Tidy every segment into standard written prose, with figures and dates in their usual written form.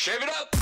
Shave it up!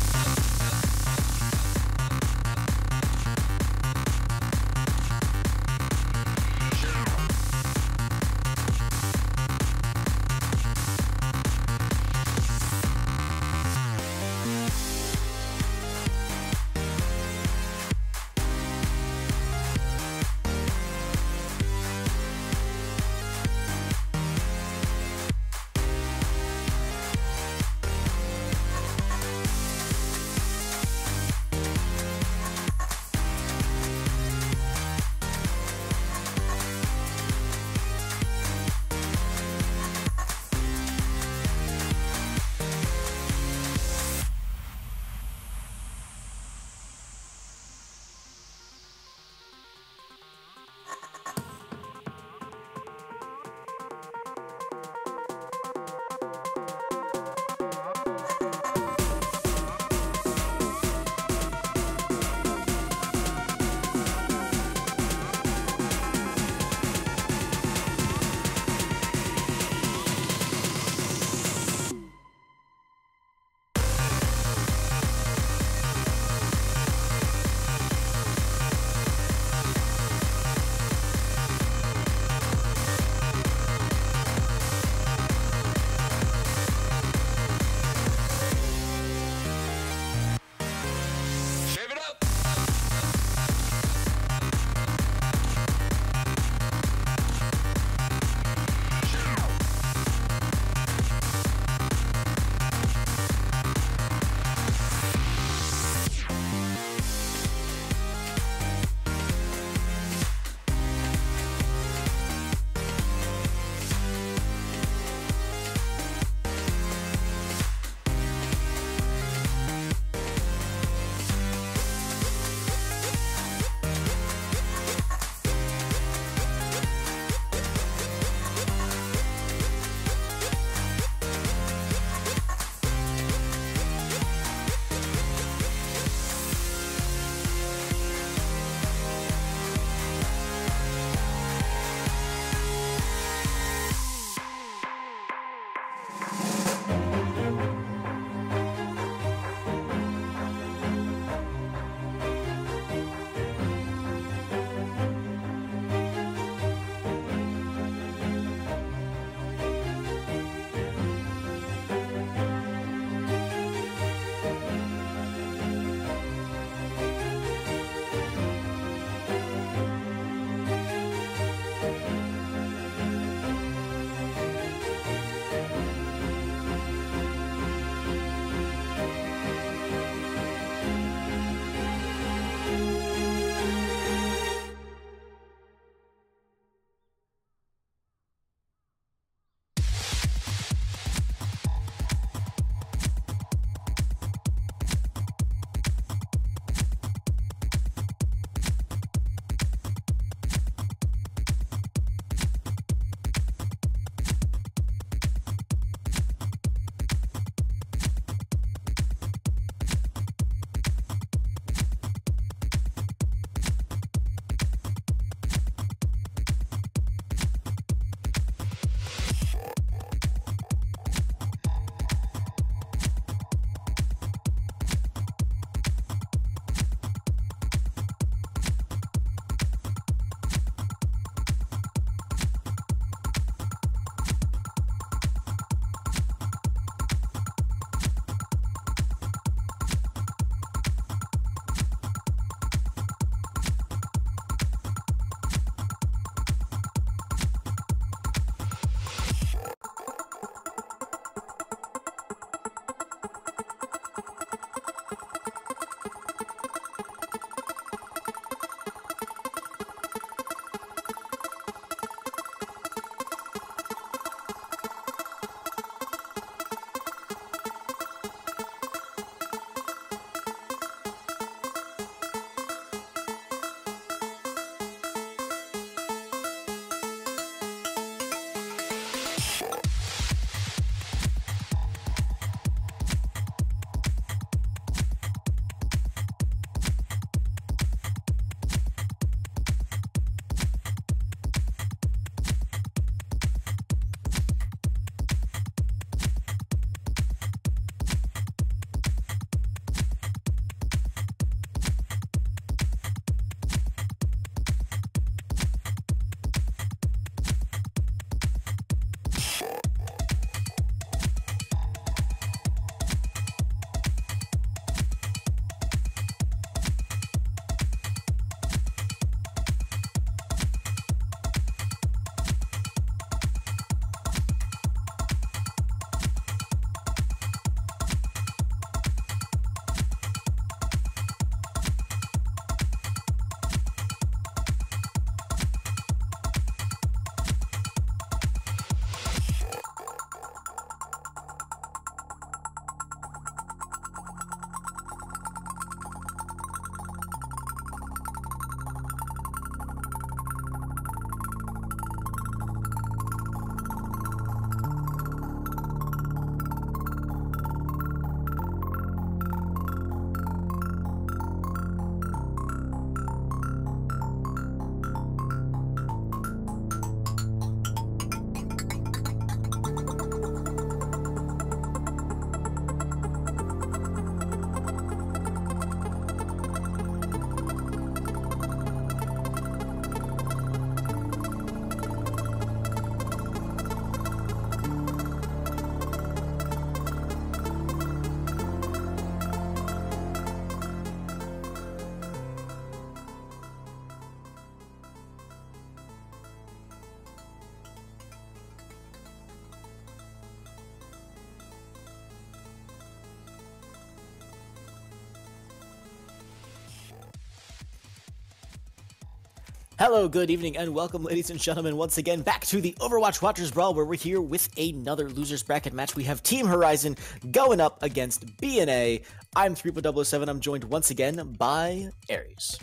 Hello, good evening, and welcome, ladies and gentlemen, once again back to the Overwatch Watchers Brawl, where we're here with another Losers Bracket match. We have Team Horizon going up against B&A. I'm 3007. I'm joined once again by Aries.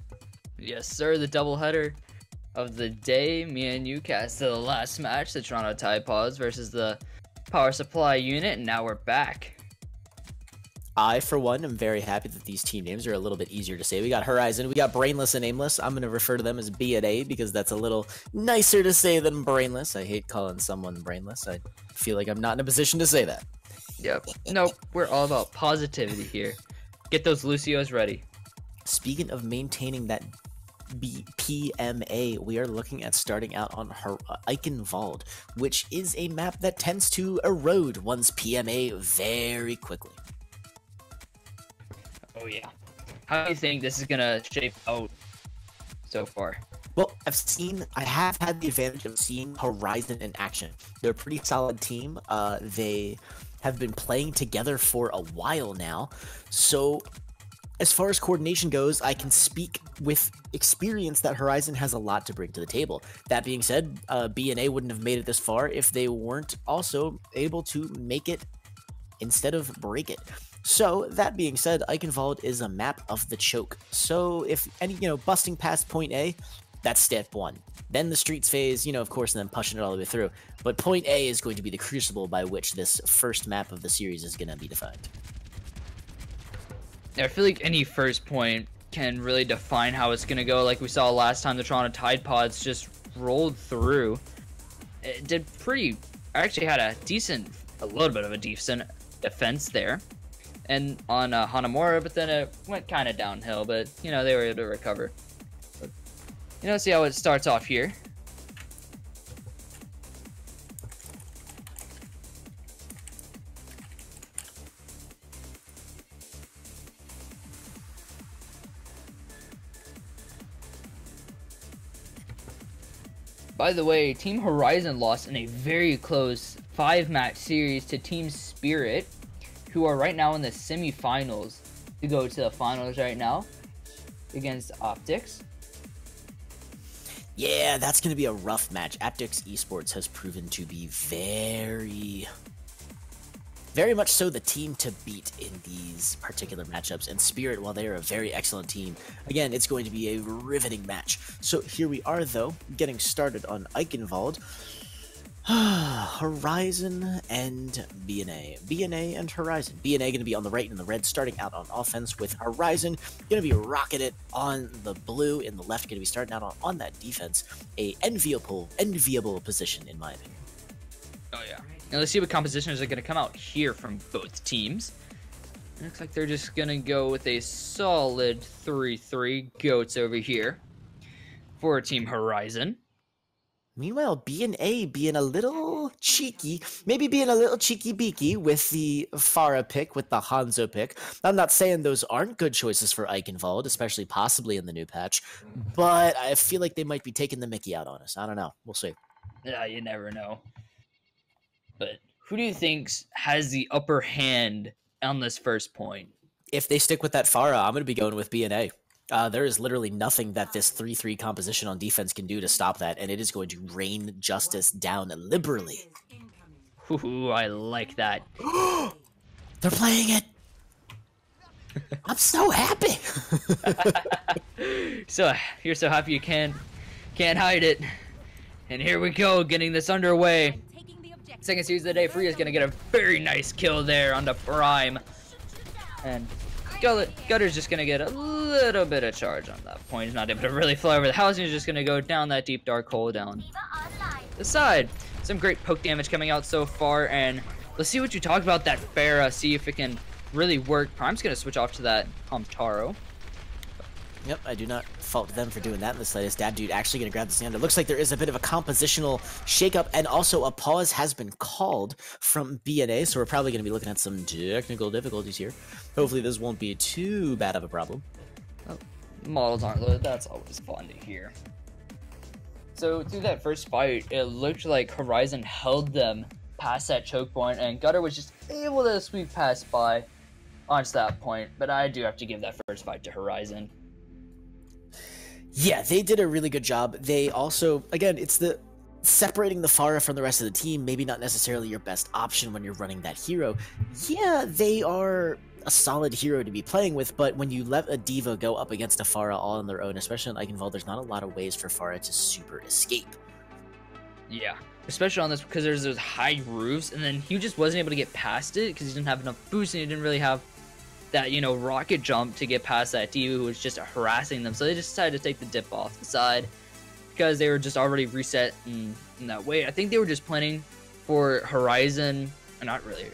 Yes, sir, the doubleheader of the day. Me and you cast the last match, the Toronto Tide Pods versus the Power Supply unit, and now we're back. I, for one, am very happy that these team names are a little bit easier to say. We got Horizon, we got Brainless and Aimless. I'm going to refer to them as B&A because that's a little nicer to say than Brainless. I hate calling someone Brainless. I feel like I'm not in a position to say that. Yep. Nope, we're all about positivity here. Get those Lucios ready. Speaking of maintaining that PMA, we are looking at starting out on Eichenwald, which is a map that tends to erode one's PMA very quickly. Oh yeah. How do you think this is gonna shape out so far? Well, I have had the advantage of seeing Horizon in action. They're a pretty solid team. They have been playing together for a while now. So as far as coordination goes, I can speak with experience that Horizon has a lot to bring to the table. That being said, B&A wouldn't have made it this far if they weren't also able to make it instead of break it. So, that being said, Eichenwald is a map of the choke. So, if any, busting past point A, that's step one. Then the streets phase, of course, and then pushing it all the way through. But point A is going to be the crucible by which this first map of the series is going to be defined. I feel like any first point can really define how it's going to go. Like we saw last time, the Toronto Tide Pods just rolled through. It did pretty... I actually had a little bit of a decent defense there. And on Hanamura, but then it went kind of downhill, but, they were able to recover. But, see how it starts off here. By the way, Team Horizon lost in a very close 5-match series to Team Spirit, who are right now in the semifinals to go to the finals right now against Optics. Yeah, that's going to be a rough match. Optics Esports has proven to be very much so the team to beat in these particular matchups. And Spirit, while they are a very excellent team, again, it's going to be a riveting match. So here we are, though, getting started on Eichenwald. Horizon and B&A. B&A and Horizon. B&A going to be on the right in the red, starting out on offense, with Horizon going to be rocking it on the blue. In the left, going to be starting out on that defense. A enviable position, in my opinion. Oh, yeah. Now let's see what compositions are going to come out here from both teams. It looks like they're just going to go with a solid 3-3 goats over here for Team Horizon. Meanwhile, B&A being a little cheeky, maybe being a little cheeky-beaky with the Pharah pick, with the Hanzo pick. I'm not saying those aren't good choices for Eichenwald, especially possibly in the new patch, but I feel like they might be taking the mickey out on us. I don't know. We'll see. Yeah, you never know. But who do you think has the upper hand on this first point? If they stick with that Pharah, I'm going to be going with B&A. There is literally nothing that this 3-3 composition on defense can do to stop that, and it is going to rain justice down liberally. Ooh, I like that. They're playing it! I'm so happy! So, you're so happy you can't hide it. And here we go, getting this underway. Second series of the day, Freya's gonna get a very nice kill there on the Prime. And Gutter's just gonna get a little bit of charge on that point. He's not able to really fly over the housing. He's just gonna go down that deep dark hole down the side. Some great poke damage coming out so far, and let's see what you talked about that Pharah. See if it can really work. Prime's gonna switch off to that Taro. Yep, I do not fault them for doing that in the slightest. Dad Dude actually going to grab the stand. It looks like there is a bit of a compositional shakeup, and also a pause has been called from B&A, so we're probably going to be looking at some technical difficulties here. Hopefully this won't be too bad of a problem. Oh, models aren't loaded. That's always fun to hear. So through that first fight, it looked like Horizon held them past that choke point, and Gutter was just able to sweep past by onto that point, but I do have to give that first fight to Horizon. Yeah, they did a really good job. They also, again, it's the separating the Pharah from the rest of the team, maybe not necessarily your best option when you're running that hero. Yeah, they are a solid hero to be playing with, but when you let a diva go up against a Pharah all on their own, especially on Eichenwald, there's not a lot of ways for Pharah to super escape. Yeah, especially on this because there's those high roofs, and then he just wasn't able to get past it because he didn't have enough boost and he didn't really have that, you know, rocket jump to get past that diva who was just harassing them. So they just decided to take the dip off the side because they were just already reset in that way. I think they were just planning for Horizon, not really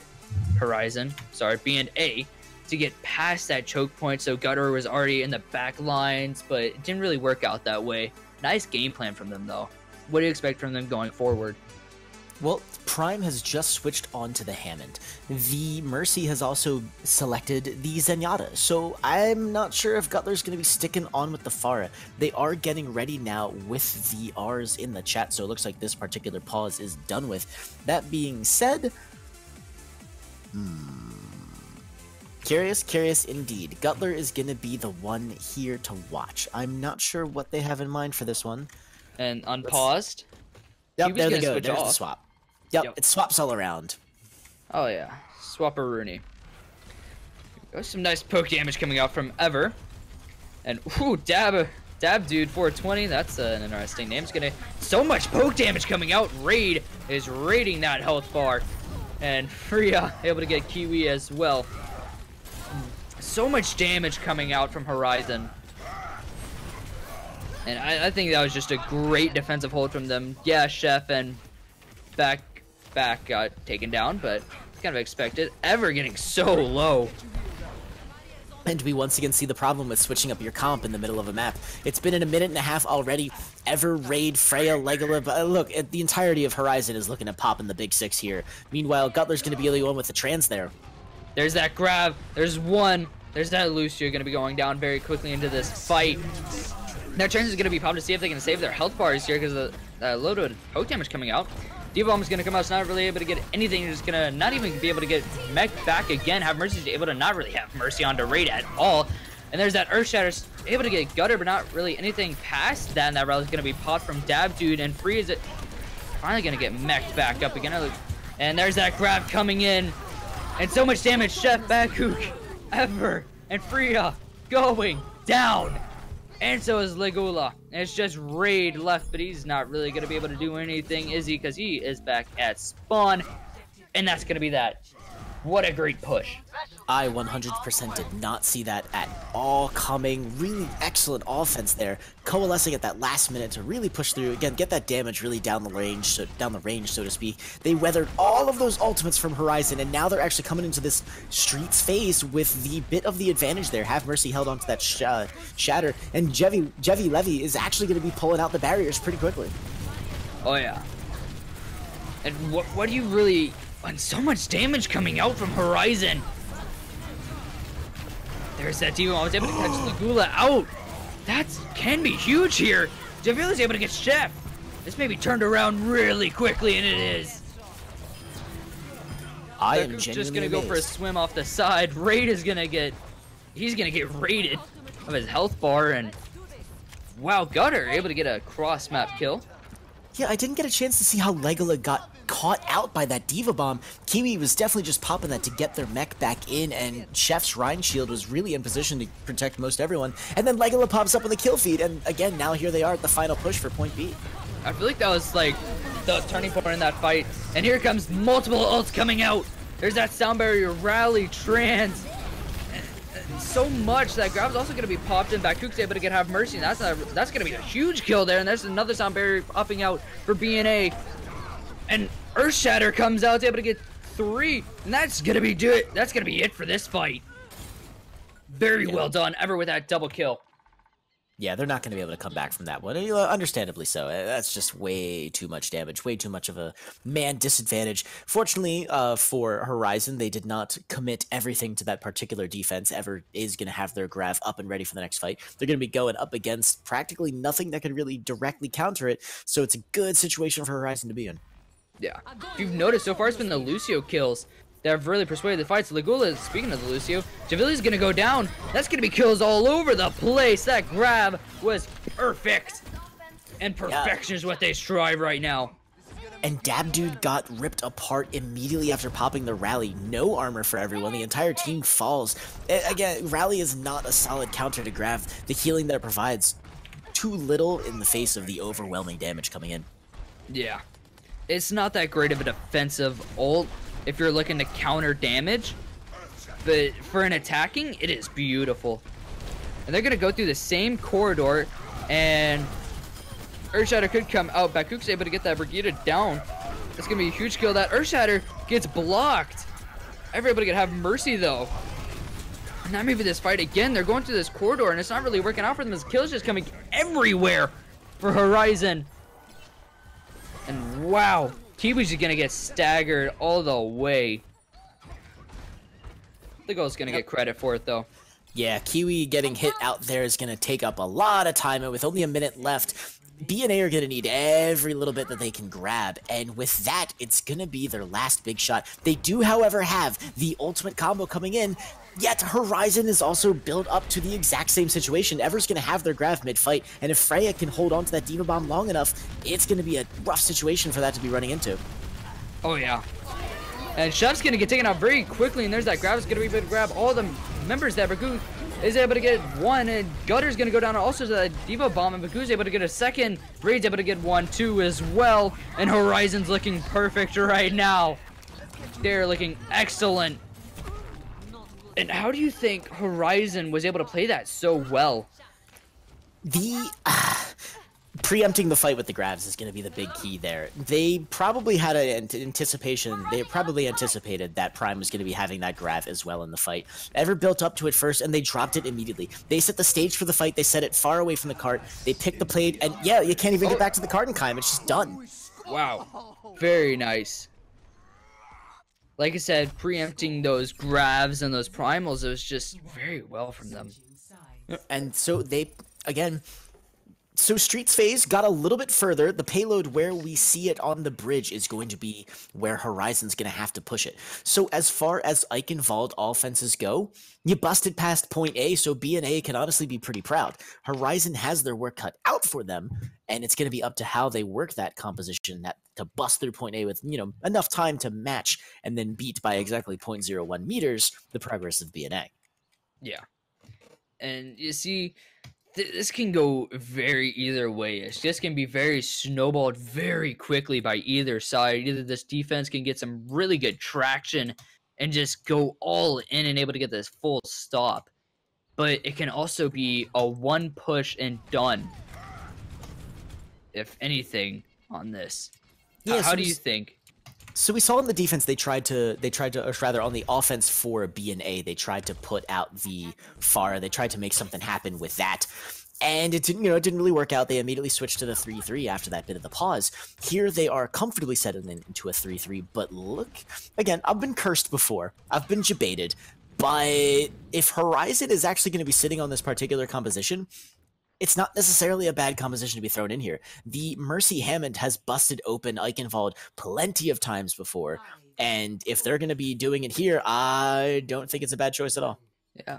Horizon, sorry, B&A, to get past that choke point, so Gutter was already in the back lines, but it didn't really work out that way. Nice game plan from them, though. What do you expect from them going forward? Well, Prime has just switched on to the Hammond. The Mercy has also selected the Zenyatta, so I'm not sure if Gutler's going to be sticking on with the Pharah. They are getting ready now with the R's in the chat, so it looks like this particular pause is done with. That being said, curious indeed. Gutler is going to be the one here to watch. I'm not sure what they have in mind for this one. And unpaused? Yep, there they go. There's the swap. Yep, it swaps all around. Oh yeah, Swapperoonie. Some nice poke damage coming out from Ever. And ooh, Dab Dude 420, that's an interesting name. It's gonna so much poke damage coming out. Raid is raiding that health bar. And Freya able to get Kiwi as well. So much damage coming out from Horizon. And I think that was just a great defensive hold from them. Yeah, Chef and back got taken down, but it's kind of expected. Ever getting so low. And we once again see the problem with switching up your comp in the middle of a map. It's been in a minute and a half already. Ever, Raid, Freya, Legola, but look, the entirety of Horizon is looking to pop in the big six here. Meanwhile, Gutler's going to be the only one with the trans there. There's that grab. There's one. There's that Lucio going to be going down very quickly into this fight. Their chance is going to be popped to see if they can save their health bars here because of the loaded poke damage coming out. D-Bomb is going to come out, it's not really able to get anything, just going to not even be able to get mech back again. Have Mercy's able to not really have Mercy on to Raid at all. And there's that Earth Shatter, able to get Gutter, but not really anything past that. And that route is going to be popped from Dab Dude, and Free is it finally going to get mech back up again. And there's that grab coming in. And so much damage, Chef, Bakuk, Ever, and Freya going down. And so is Legola. And it's just Raid left, but he's not really going to be able to do anything, is he? Because he is back at spawn. And that's going to be that. What a great push. I 100% did not see that at all coming. Really excellent offense there. Coalescing at that last minute to really push through. Again, get that damage really down the range, so to speak. They weathered all of those ultimates from Horizon, and now they're actually coming into this Streets phase with the bit of the advantage there. Have Mercy held onto that shatter, and Jevi Levy is actually going to be pulling out the barriers pretty quickly. Oh, yeah. And what do you really... And so much damage coming out from Horizon. There's that Diva. I was able to catch Legola out. That can be huge here. Javila's able to get Chef. This may be turned around really quickly, and it is. I am just gonna go for a swim off the side. Raid is gonna get. He's gonna get raided of his health bar, and wow, Gutter able to get a cross map kill. Yeah, I didn't get a chance to see how Legola got caught out by that Diva Bomb. Kiwi was definitely just popping that to get their mech back in, and Chef's Rhine Shield was really in position to protect most everyone. And then Legola pops up on the kill feed, and again, now here they are at the final push for point B. I feel like that was like the turning point in that fight. And here comes multiple ults coming out. There's that sound barrier, rally, trans. So much that grab's also going to be popped in. Bakuk's able to have Mercy, and that's going to be a huge kill there. And there's another sound barrier popping out for B&A. And Earth Shatter comes out, able to get 3, and that's going to be That's going to be it for this fight. Very well done, Ever with that double kill. Yeah, they're not going to be able to come back from that one. Understandably so. That's just way too much damage, way too much of a man disadvantage. Fortunately for Horizon, they did not commit everything to that particular defense. Ever is going to have their Grav up and ready for the next fight. They're going to be going up against practically nothing that could really directly counter it, so it's a good situation for Horizon to be in. Yeah. If you've noticed, so far it's been the Lucio kills that have really persuaded the fights. Legola, speaking of the Lucio, Javili's gonna go down. That's gonna be kills all over the place. That grab was perfect. And perfection is what they strive right now. And Dab Dude got ripped apart immediately after popping the rally. No armor for everyone. The entire team falls. Again, rally is not a solid counter to Grav. The healing that it provides, too little in the face of the overwhelming damage coming in. Yeah. It's not that great of a defensive ult if you're looking to counter damage. But for an attacking, it is beautiful. And they're going to go through the same corridor. And Earthshatter could come out. Bakuk's able to get that Brigida down. That's going to be a huge kill. That Earthshatter gets blocked. Everybody could have mercy, though. And now maybe this fight again. They're going through this corridor, and it's not really working out for them. As kills just coming everywhere for Horizon. And wow, Kiwi's going to get staggered all the way. The goal's going to get credit for it, though. Yeah, Kiwi getting hit out there is going to take up a lot of time, and with only a minute left, BNA are going to need every little bit that they can grab, and with that, it's going to be their last big shot. They do, however, have the ultimate combo coming in, yet Horizon is also built up to the exact same situation. Ever's going to have their Grav mid-fight, and if Freya can hold on to that Diva Bomb long enough, it's going to be a rough situation for that to be running into. Oh, yeah. And Chef's going to get taken out very quickly, and there's that Grav is going to be able to grab all the members that Baku is able to get one, and Gutter's going to go down also to that Diva Bomb, and Baku's able to get a second. Raid's able to get one, too, as well, and Horizon's looking perfect right now. They're looking excellent. And how do you think Horizon was able to play that so well? The preempting the fight with the Gravs is going to be the big key there. They probably had an anticipation. They probably anticipated that Prime was going to be having that Grav as well in the fight. Ever built up to it first, and they dropped it immediately. They set the stage for the fight. They set it far away from the cart. They picked the plate, and yeah, you can't even get back to the cart in time. It's just done. Wow. Very nice. Like I said, preempting those Gravs and those Primals, it was just very well from them. And so they, again... So Streets phase got a little bit further. The payload where we see it on the bridge is going to be where Horizon's going to have to push it. So as far as Eichenwald offenses go, you busted past point A, so BNA can honestly be pretty proud. Horizon has their work cut out for them, and it's going to be up to how they work that composition to bust through point A with, enough time to match and then beat by exactly 0.01 meters the progress of BNA. Yeah. And you see... This can go very either way. This can be very snowballed very quickly by either side. Either this defense can get some really good traction and just go all in and able to get this full stop. But it can also be a one push and done, if anything, on this. Yeah, how do you think? So we saw in the defense they tried to, or rather on the offense for BNA, they tried to put out the Pharah. They tried to make something happen with that. And it didn't, it didn't really work out. They immediately switched to the 3-3 after that bit of the pause. Here they are comfortably settling into a 3-3, but look, again, I've been cursed before. I've been debated, but if Horizon is actually going to be sitting on this particular composition, it's not necessarily a bad composition to be thrown in here. The Mercy Hammond has busted open Eichenwald plenty of times before, and if they're going to be doing it here, I don't think it's a bad choice at all. Yeah.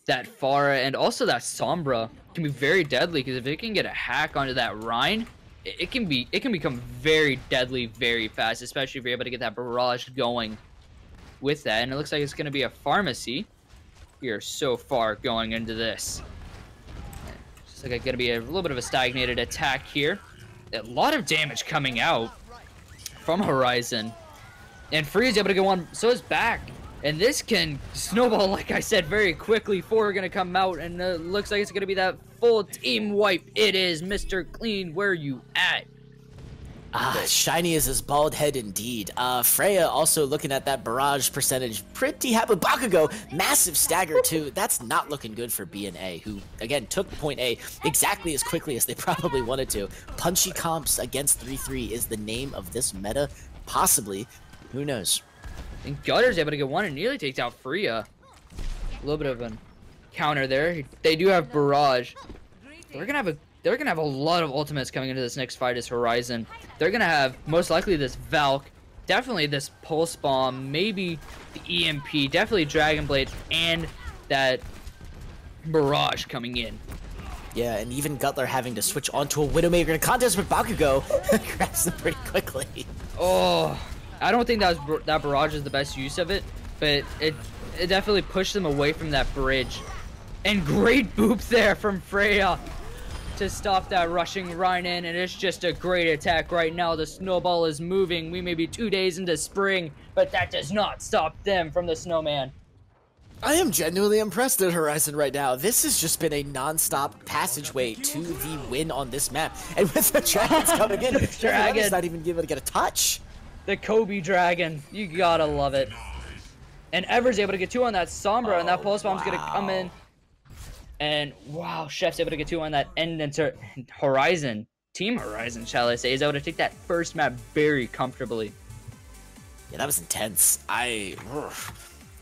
That Pharah and also that Sombra can be very deadly, because if it can get a hack onto that Rhine, it can become very deadly very fast, especially if you're able to get that barrage going with that. And it looks like it's going to be a pharmacy here so far going into this. It's like going to be a little bit of a stagnated attack here. A lot of damage coming out from Horizon. And Free is able to get one, so is back. And this can snowball, like I said, very quickly. 4 are going to come out, and it looks like it's going to be that full team wipe. It is Mr. Clean, where you at? Shiny is his bald head indeed. Freya also looking at that barrage percentage. Pretty happy. Bakugo, massive stagger too. That's not looking good for BNA, who, again, took point A exactly as quickly as they probably wanted to. Punchy comps against 3-3 is the name of this meta. Possibly. Who knows? And Gutter's able to get one and nearly takes out Freya. A little bit of a counter there. They do have barrage. They're gonna have a lot of ultimates coming into this next fight as Horizon. They're gonna have most likely this Valk, definitely this Pulse Bomb, maybe the EMP, definitely Dragon Blade, and that Barrage coming in. Yeah, and even Gutler having to switch onto a Widowmaker in a contest with Bakugo grabs them pretty quickly. Oh, I don't think that barrage is the best use of it, but it definitely pushed them away from that bridge. And great boop there from Freya to stop that rushing Reinen, and it's just a great attack right now. The snowball is moving. We may be 2 days into spring, but that does not stop them from the snowman. I am genuinely impressed at Horizon right now. This has just been a non-stop passageway to the win on this map. And with the dragons coming in, Dragon's not even able to get a touch. The Kobe dragon. You gotta love it. And Ever's able to get 2 on that Sombra, and that pulse bomb's gonna come in. And wow, Chef's able to get 2 on that end into Horizon. Team Horizon, shall I say, is able to take that first map very comfortably. Yeah, that was intense.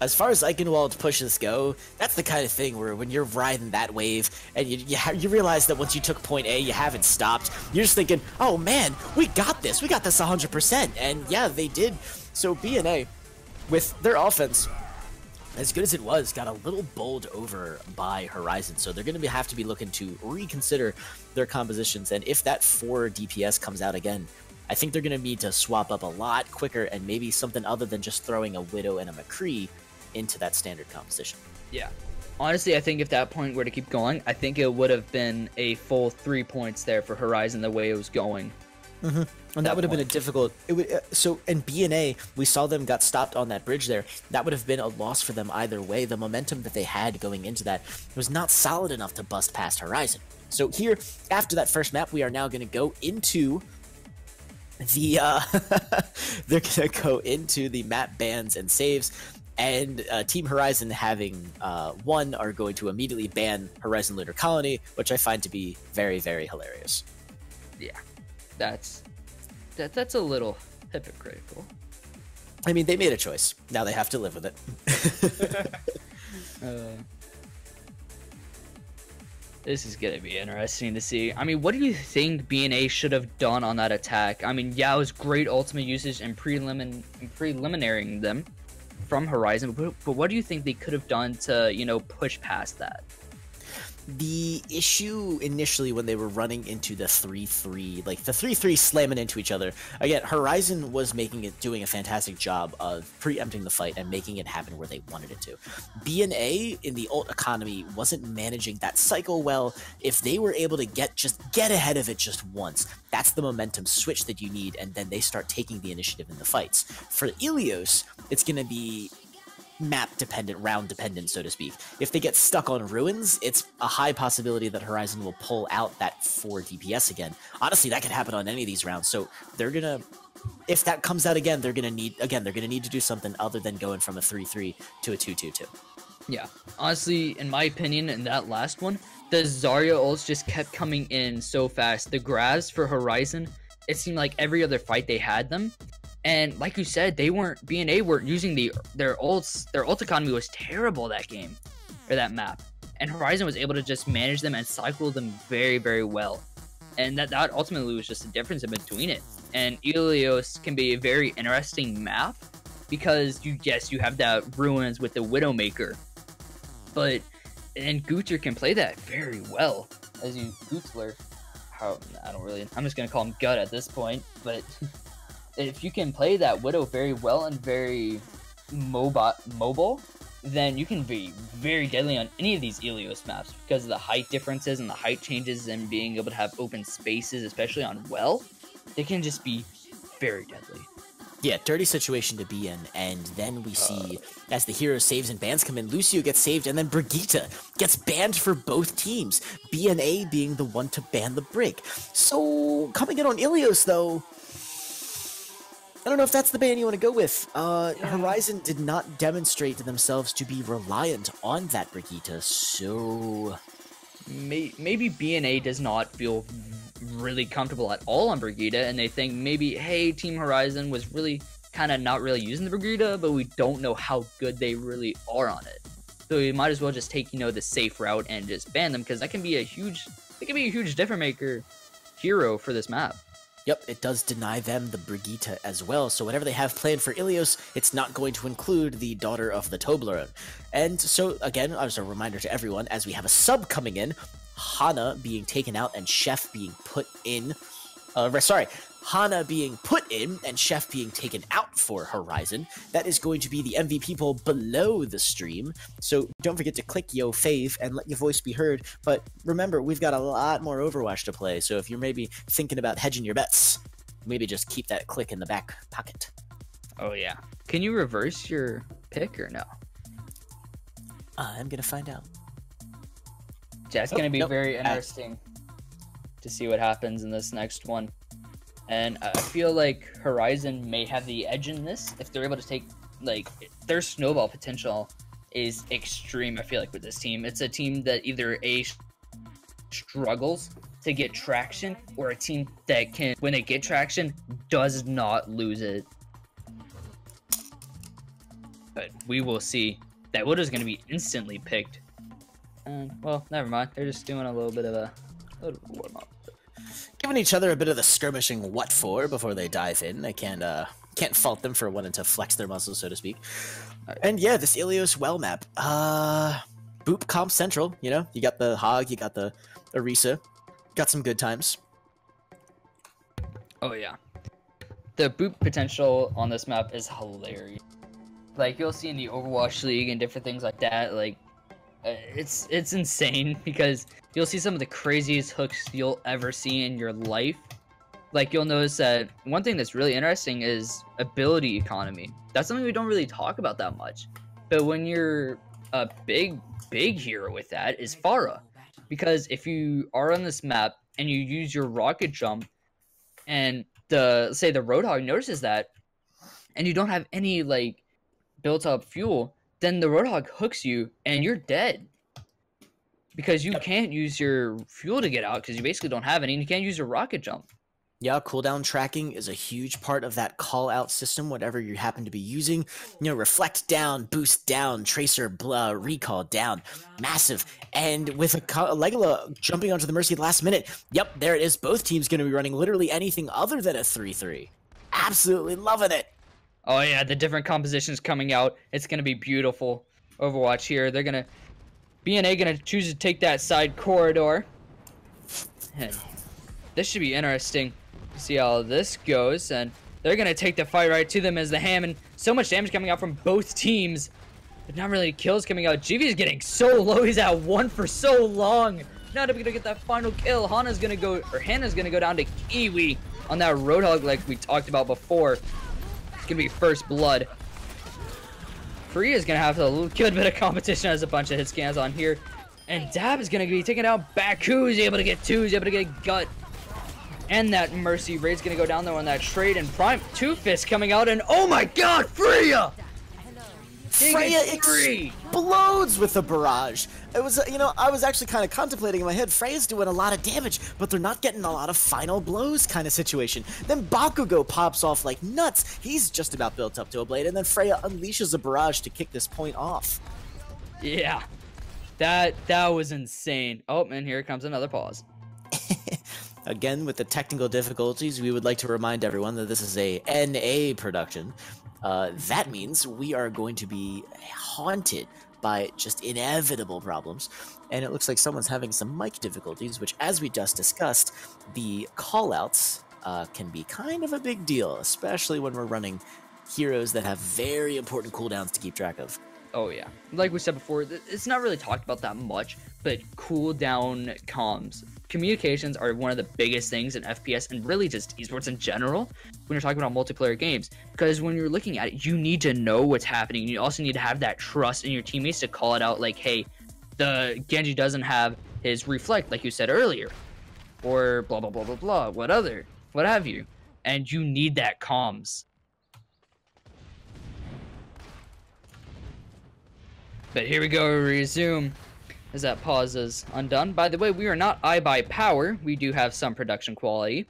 As far as Eichenwald's pushes go, that's the kind of thing where when you're riding that wave and you realize that once you took point A, you haven't stopped. You're just thinking, oh man, we got this 100%. And yeah, they did. So BNA, with their offense, as good as it was, got a little bowled over by Horizon. So they're going to have to be looking to reconsider their compositions. And if that 4 DPS comes out again, I think they're going to need to swap up a lot quicker and maybe something other than just throwing a Widow and a McCree into that standard composition. Yeah. Honestly, I think if that point were to keep going, I think it would have been a full 3 points there for Horizon the way it was going. And that would have been a difficult... So, in BNA, we saw them got stopped on that bridge there. That would have been a loss for them either way. The momentum that they had going into that was not solid enough to bust past Horizon. So here, after that first map, we are now going to go into the... they're going to go into the map bans and saves. And Team Horizon, having won, are going to immediately ban Horizon Lunar Colony, which I find to be very, very hilarious. Yeah, that's a little hypocritical. I mean, they made a choice. Now they have to live with it. This is gonna be interesting to see. I mean, what do you think BNA should have done on that attack? I mean, yeah, it was great ultimate usage and preliminaring them from Horizon, but what do you think they could have done to, you know, push past that? The issue initially when they were running into the 3-3, like the 3-3 slamming into each other, again, Horizon was doing a fantastic job of preempting the fight and making it happen where they wanted it to. BNA in the ult economy wasn't managing that cycle well. If they were able to get ahead of it just once, that's the momentum switch that you need, and then they start taking the initiative in the fights. For Ilios, it's going to be map dependent, round dependent, so to speak. If they get stuck on ruins, it's a high possibility that Horizon will pull out that 4 DPS again. Honestly, that could happen on any of these rounds, so they're gonna, if that comes out again, they're gonna need to do something other than going from a 3-3 to a 2-2-2. Yeah, honestly, in my opinion, in that last one, the Zarya ults just kept coming in so fast. The grabs for Horizon, it seemed like every other fight they had them. And like you said, BNA weren't using their ults. Their ult economy was terrible that game, or that map. And Horizon was able to just manage them and cycle them very, very well. And that ultimately was just the difference in between it. And Ilios can be a very interesting map because you have that ruins with the Widowmaker, and Guter can play that very well as you Gutler. I'm just gonna call him Gut at this point, but. If you can play that Widow very well and very mobile, then you can be very deadly on any of these Ilios maps because of the height differences and the height changes and being able to have open spaces, especially on well, they can just be very deadly. Yeah, dirty situation to be in, and then we see, as the hero saves and bans come in, Lucio gets saved, and then Brigitte gets banned for both teams, BNA being the one to ban the Brig. So, coming in on Ilios, though, I don't know if that's the ban you want to go with. Horizon did not demonstrate themselves to be reliant on that Brigitte, so... Maybe BNA does not feel really comfortable at all on Brigitte, and they think maybe, hey, Team Horizon was really kind of not really using the Brigitte, but we don't know how good they really are on it. So we might as well just take, you know, the safe route and just ban them, because that can be a huge difference maker hero for this map. Yep, it does deny them the Brigitte as well, so whatever they have planned for Ilios, it's not going to include the daughter of the Toblerone. And so, again, as a reminder to everyone, as we have a sub coming in, Hana being taken out and Chef being put in. Hana being put in and Chef being taken out for Horizon. That is going to be the MVP poll below the stream. So don't forget to click yo fave and let your voice be heard. But remember, we've got a lot more Overwatch to play. So if you're maybe thinking about hedging your bets, maybe just keep that click in the back pocket. Oh yeah. Can you reverse your pick or no? I'm gonna find out. Yeah, it's gonna be very interesting to see what happens in this next one. And I feel like Horizon may have the edge in this if they're able to take, like, their snowball potential is extreme. I feel like with this team, it's a team that either struggles to get traction, or a team that can, when they get traction, does not lose it. But we will see. That Widow is going to be instantly picked. And, well, never mind. They're just doing a little bit of a warm-up. Giving each other a bit of the skirmishing what for before they dive in. I can't fault them for wanting to flex their muscles, so to speak. And yeah, this Ilios well map. Boop comp central, you know? You got the Hog, you got the Orisa. Got some good times. Oh yeah. The boop potential on this map is hilarious. Like, you'll see in the Overwatch League and different things like that, like, it's insane because you'll see some of the craziest hooks you'll ever see in your life. Like, you'll notice that one thing that's really interesting is ability economy. That's something we don't really talk about that much. But when you're a big hero with that is Pharah. Because if you are on this map and you use your rocket jump and the Roadhog notices that and you don't have any, like, built up fuel, then the Roadhog hooks you and you're dead. Because you can't use your fuel to get out because you basically don't have any, and you can't use your rocket jump. Yeah, cooldown tracking is a huge part of that call-out system, whatever you happen to be using. You know, reflect down, boost down, tracer, recall down. Massive. And with a Legola jumping onto the Mercy at the last minute, yep, there it is. Both teams going to be running literally anything other than a 3-3. Absolutely loving it. Oh yeah, the different compositions coming out. It's going to be beautiful. Overwatch here. They're going to... BNA going to choose to take that side corridor. And this should be interesting to see how this goes. And they're going to take the fight right to them as the Ham. And so much damage coming out from both teams. But not really kills coming out. GV is getting so low. He's at 1 for so long. Not able to get that final kill. Hannah's going to go down to Kiwi on that Roadhog like we talked about before. It's going to be first blood. Free is going to have a good bit of competition as a bunch of hit scans on here. And Dab is going to be taking out Baku. He's able to get 2. He's able to get Gut. And that Mercy Raid's going to go down there on that trade. And Prime 2 Fist coming out. And oh my god, Freya! Freya explodes with the barrage. It was, you know, I was actually kind of contemplating in my head, Freya's doing a lot of damage, but they're not getting a lot of final blows kind of situation. Then Bakugo pops off like nuts. He's just about built up to a blade, and then Freya unleashes a barrage to kick this point off. Yeah, that was insane. Oh, and here comes another pause. Again, with the technical difficulties, we would like to remind everyone that this is a NA production. That means we are going to be haunted by just inevitable problems, and it looks like someone's having some mic difficulties, which, as we just discussed, the callouts can be kind of a big deal, especially when we're running heroes that have very important cooldowns to keep track of. Oh yeah, like we said before, it's not really talked about that much, but cooldown comms. Communications are one of the biggest things in FPS and really just esports in general when you're talking about multiplayer games, because when you're looking at it, you need to know what's happening. You also need to have that trust in your teammates to call it out, like, hey, the Genji doesn't have his reflect like you said earlier, or blah blah blah blah blah, what have you, and you need that comms. But here we go, resume as that pause is undone. By the way, we are not iBuyPower. We do have some production quality.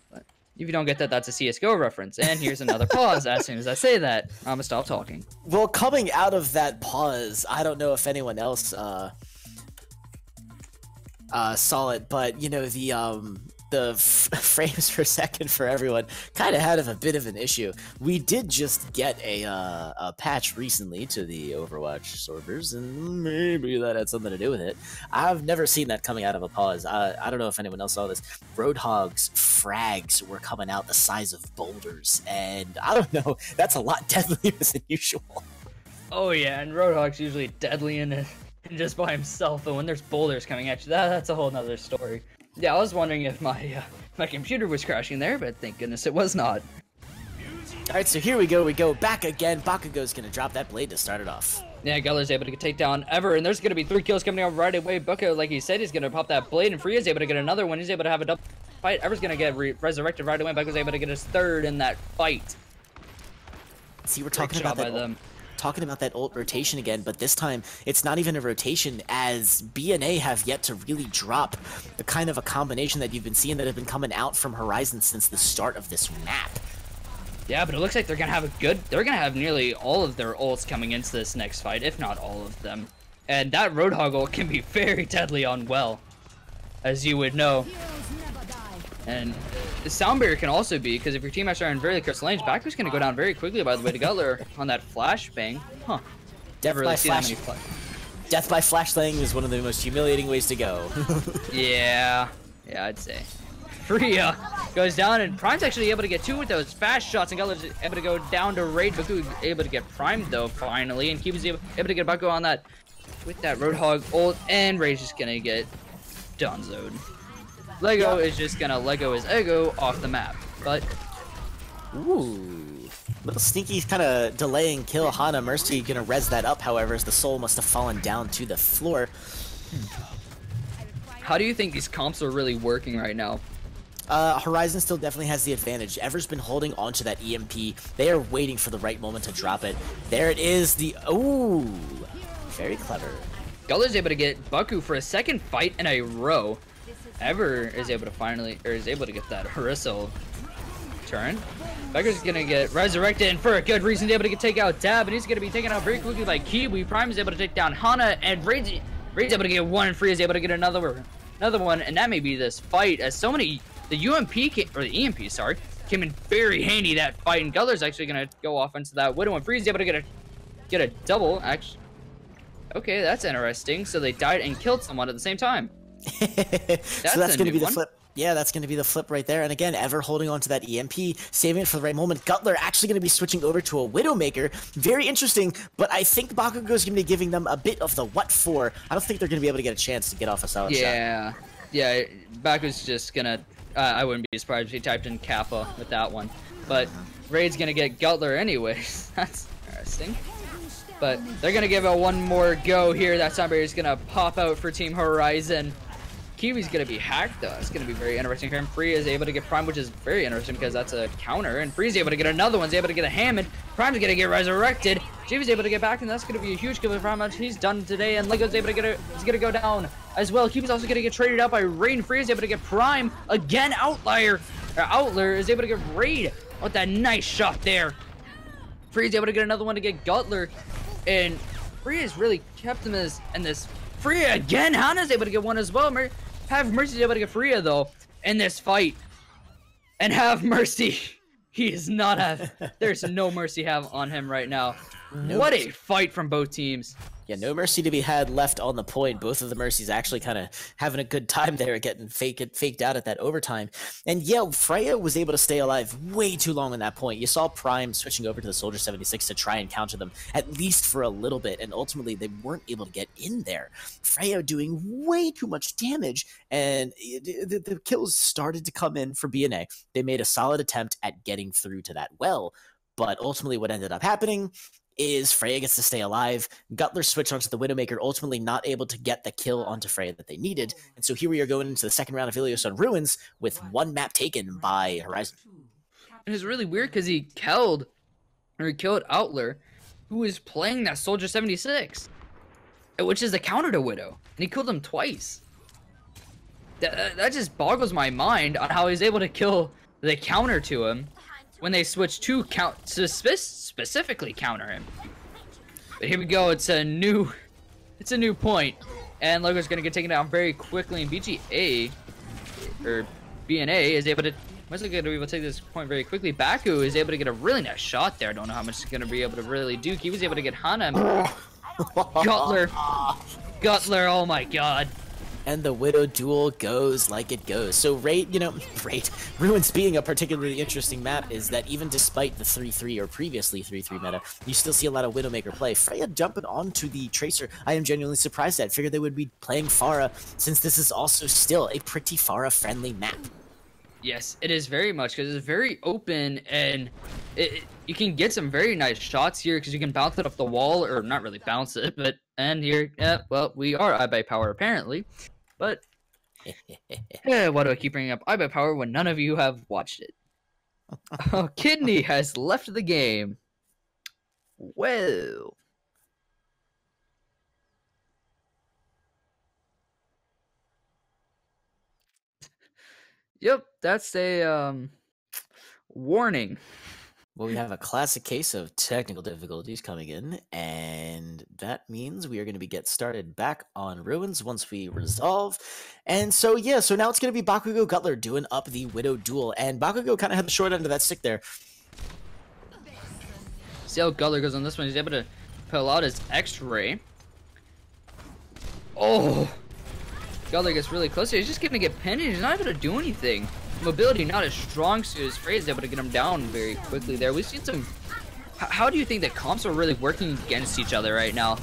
But if you don't get that, that's a CSGO reference. And here's another pause as soon as I say that. I'm gonna stop talking. Well, coming out of that pause, I don't know if anyone else saw it, but, you know, the the frames per second for everyone kind of had a bit of an issue. We did just get a patch recently to the Overwatch servers, and maybe that had something to do with it. I've never seen that coming out of a pause. I don't know if anyone else saw this. Roadhog's frags were coming out the size of boulders, and I don't know, that's a lot deadlier than usual. Oh yeah, and Roadhog's usually deadly in it just by himself, and when there's boulders coming at you, that's a whole nother story. Yeah, I was wondering if my computer was crashing there, but thank goodness it was not. Alright, so here we go back again. Bakugo's gonna drop that blade to start it off. Yeah, Guller's able to take down Ever, and there's gonna be 3 kills coming out right away. Bucko, like he said, he's gonna pop that blade, and Freya's able to get another one. He's able to have a double fight. Ever's gonna get resurrected right away. Bucko's able to get his 3rd in that fight. See, we're talking about that. Talking about that ult rotation again, but this time it's not even a rotation, as BNA have yet to really drop the kind of a combination that you've been seeing that have been coming out from Horizon since the start of this map. Yeah, but it looks like they're gonna have nearly all of their ults coming into this next fight, if not all of them. And that Roadhog ult can be very deadly on well, as you would know. And the sound barrier can also be, because if your teammates are in very close range, Baku's going to go down very quickly, by the way, to Gutler on that flashbang. Huh. Death by flashbang is one of the most humiliating ways to go. Yeah, I'd say. Freya goes down, and Prime's actually able to get 2 with those fast shots, and Gutler's able to go down to raid. Baku able to get primed, though, finally, and Kiba's able to get Baku on that with that Roadhog ult, and Raid's just going to get donezoed. Lego is just gonna Lego his ego off the map, but... Ooh. Little sneaky kind of delaying kill. Hana Mercy gonna res that up, however, as the soul must have fallen down to the floor. How do you think these comps are really working right now? Horizon still definitely has the advantage. Ever's been holding onto that EMP. They are waiting for the right moment to drop it. There it is, the... Ooh. Very clever. Guller's able to get Baku for a 2nd fight in a row. Ever is able to get that Harissa turn. Becker's gonna get resurrected, and for a good reason, able to take out Dab, and he's gonna be taken out very quickly by Kiwi. Prime is able to take down Hana, and Raid's able to get 1, and Free is able to get another one, and that may be this fight, as so many, the EMP, sorry, came in very handy that fight, and Guller's actually gonna go off into that Widow, and Free is able to get a double, actually. Okay, that's interesting. So they died and killed someone at the same time. So that's going to be the flip. Yeah, that's going to be the flip right there. And again, Ever holding on to that EMP, saving it for the right moment. Gutler actually going to be switching over to a Widowmaker. Very interesting, but I think Bakugo's going to be giving them a bit of the what for. I don't think they're going to be able to get a chance to get off a solid shot. Yeah, Baku's just going to... I wouldn't be surprised if he typed in Kappa with that one. But Raid's going to get Gutler anyways. That's interesting. But they're going to give it one more go here. That sound barrier is going to pop out for Team Horizon. Kiwi's going to be hacked, though. It's going to be very interesting for him. Free is able to get Prime, which is very interesting because that's a counter. And Free's able to get another one. He's able to get a Hammond. Prime's going to get resurrected. Jimmy's able to get back, and that's going to be a huge kill for Prime. He's done today, and Lego's able to get he's going to go down as well. Kiwi's also going to get traded out by Raid. Free is able to get Prime. Again, Outlier is able to get Raid with that nice shot there. Free is able to get another one to get Gutler. And Free has really kept him in this. Freya again. Hana's able to get one as well. Have Mercy's able to get Freya though in this fight. And Have Mercy, he is not there's no mercy on him right now. What a fight from both teams. Yeah, no mercy to be had left on the point. Both of the Mercies actually kind of having a good time there, getting faked out at that overtime. And yeah, Freya was able to stay alive way too long on that point. You saw Prime switching over to the Soldier 76 to try and counter them, at least for a little bit, and ultimately they weren't able to get in there. Freya doing way too much damage, and the kills started to come in for BNA. They made a solid attempt at getting through to that well, but ultimately what ended up happening is Freya gets to stay alive. Gutler switched onto the Widowmaker, ultimately not able to get the kill onto Freya that they needed. And so here we are going into the second round of Ilios on Ruins with one map taken by Horizon. And it's really weird because he killed Outler, who was playing that Soldier 76, which is a counter to Widow. And he killed him twice. That just boggles my mind on how he's able to kill the counter to him when they switch to specifically counter him. But here we go. It's a new point, and Logo's gonna get taken down very quickly. And BGA, or BNA is able to, once again, going to be able to take this point very quickly. Baku is able to get a really nice shot there. I don't know how much he's going to be able to really do. He was able to get Hana. Gutler, oh my god. And the Widow duel goes like it goes. So Raid, Ruins being a particularly interesting map is that even despite the 3-3 or previously 3-3 meta, you still see a lot of Widowmaker play. Freya jumping onto the Tracer, I am genuinely surprised at. Figured they would be playing Pharah, since this is also still a pretty Pharah-friendly map. Yes, it is very much, because it's very open, and you can get some very nice shots here, because you can bounce it off the wall, or not really bounce it, but, and here, well, we are iBuy Power apparently. But, why do I keep bringing up iBuy Power when none of you have watched it? Oh, Kidney has left the game. Well. Yep, that's a, warning. Well, we have a classic case of technical difficulties coming in, and that means we are going to get started back on Ruins once we resolve. And so, yeah, so now it's going to be Bakugo Gutler doing up the Widow duel, and Bakugo kind of had the short end of that stick there. See how Gutler goes on this one. He's able to pull out his X-ray. Oh! Gutler gets really close here. He's just going to get pinned, and he's not able to do anything. Mobility not as strong, so his Frey is able to get him down very quickly there. We've seen some... How do you think that comps are really working against each other right now?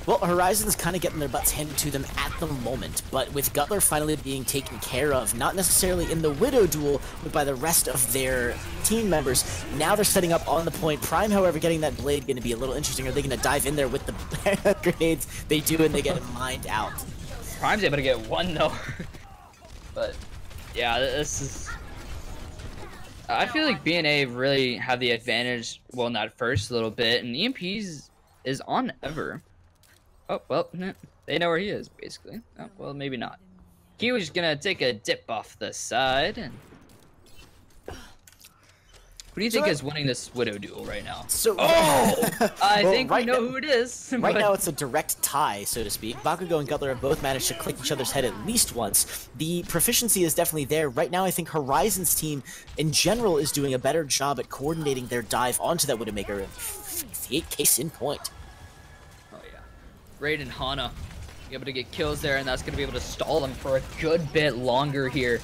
Well, Horizon's kind of getting their butts handed to them at the moment, but with Gutler finally being taken care of, not necessarily in the Widow duel, but by the rest of their team members, now they're setting up on the point. Prime, however, getting that blade going to be a little interesting. Are they going to dive in there with the grenades? They do, and they get mined out. Prime's able to get one, though. But... yeah, this is... I feel like BNA really have the advantage, well, not first a little bit, and EMP's is on Ever. Oh, well, they know where he is, basically. Oh, well, maybe not. He was gonna take a dip off the side, and... Who do you think is winning this Widow duel right now? So, I think we know who it is. Right now it's a direct tie, so to speak. Bakugo and Gutler have both managed to click each other's head at least once. The proficiency is definitely there. Right now I think Horizon's team in general is doing a better job at coordinating their dive onto that Widowmaker. 58 case in point. Oh yeah. Raid and Hana able to get kills there, and that's going to be able to stall them for a good bit longer here.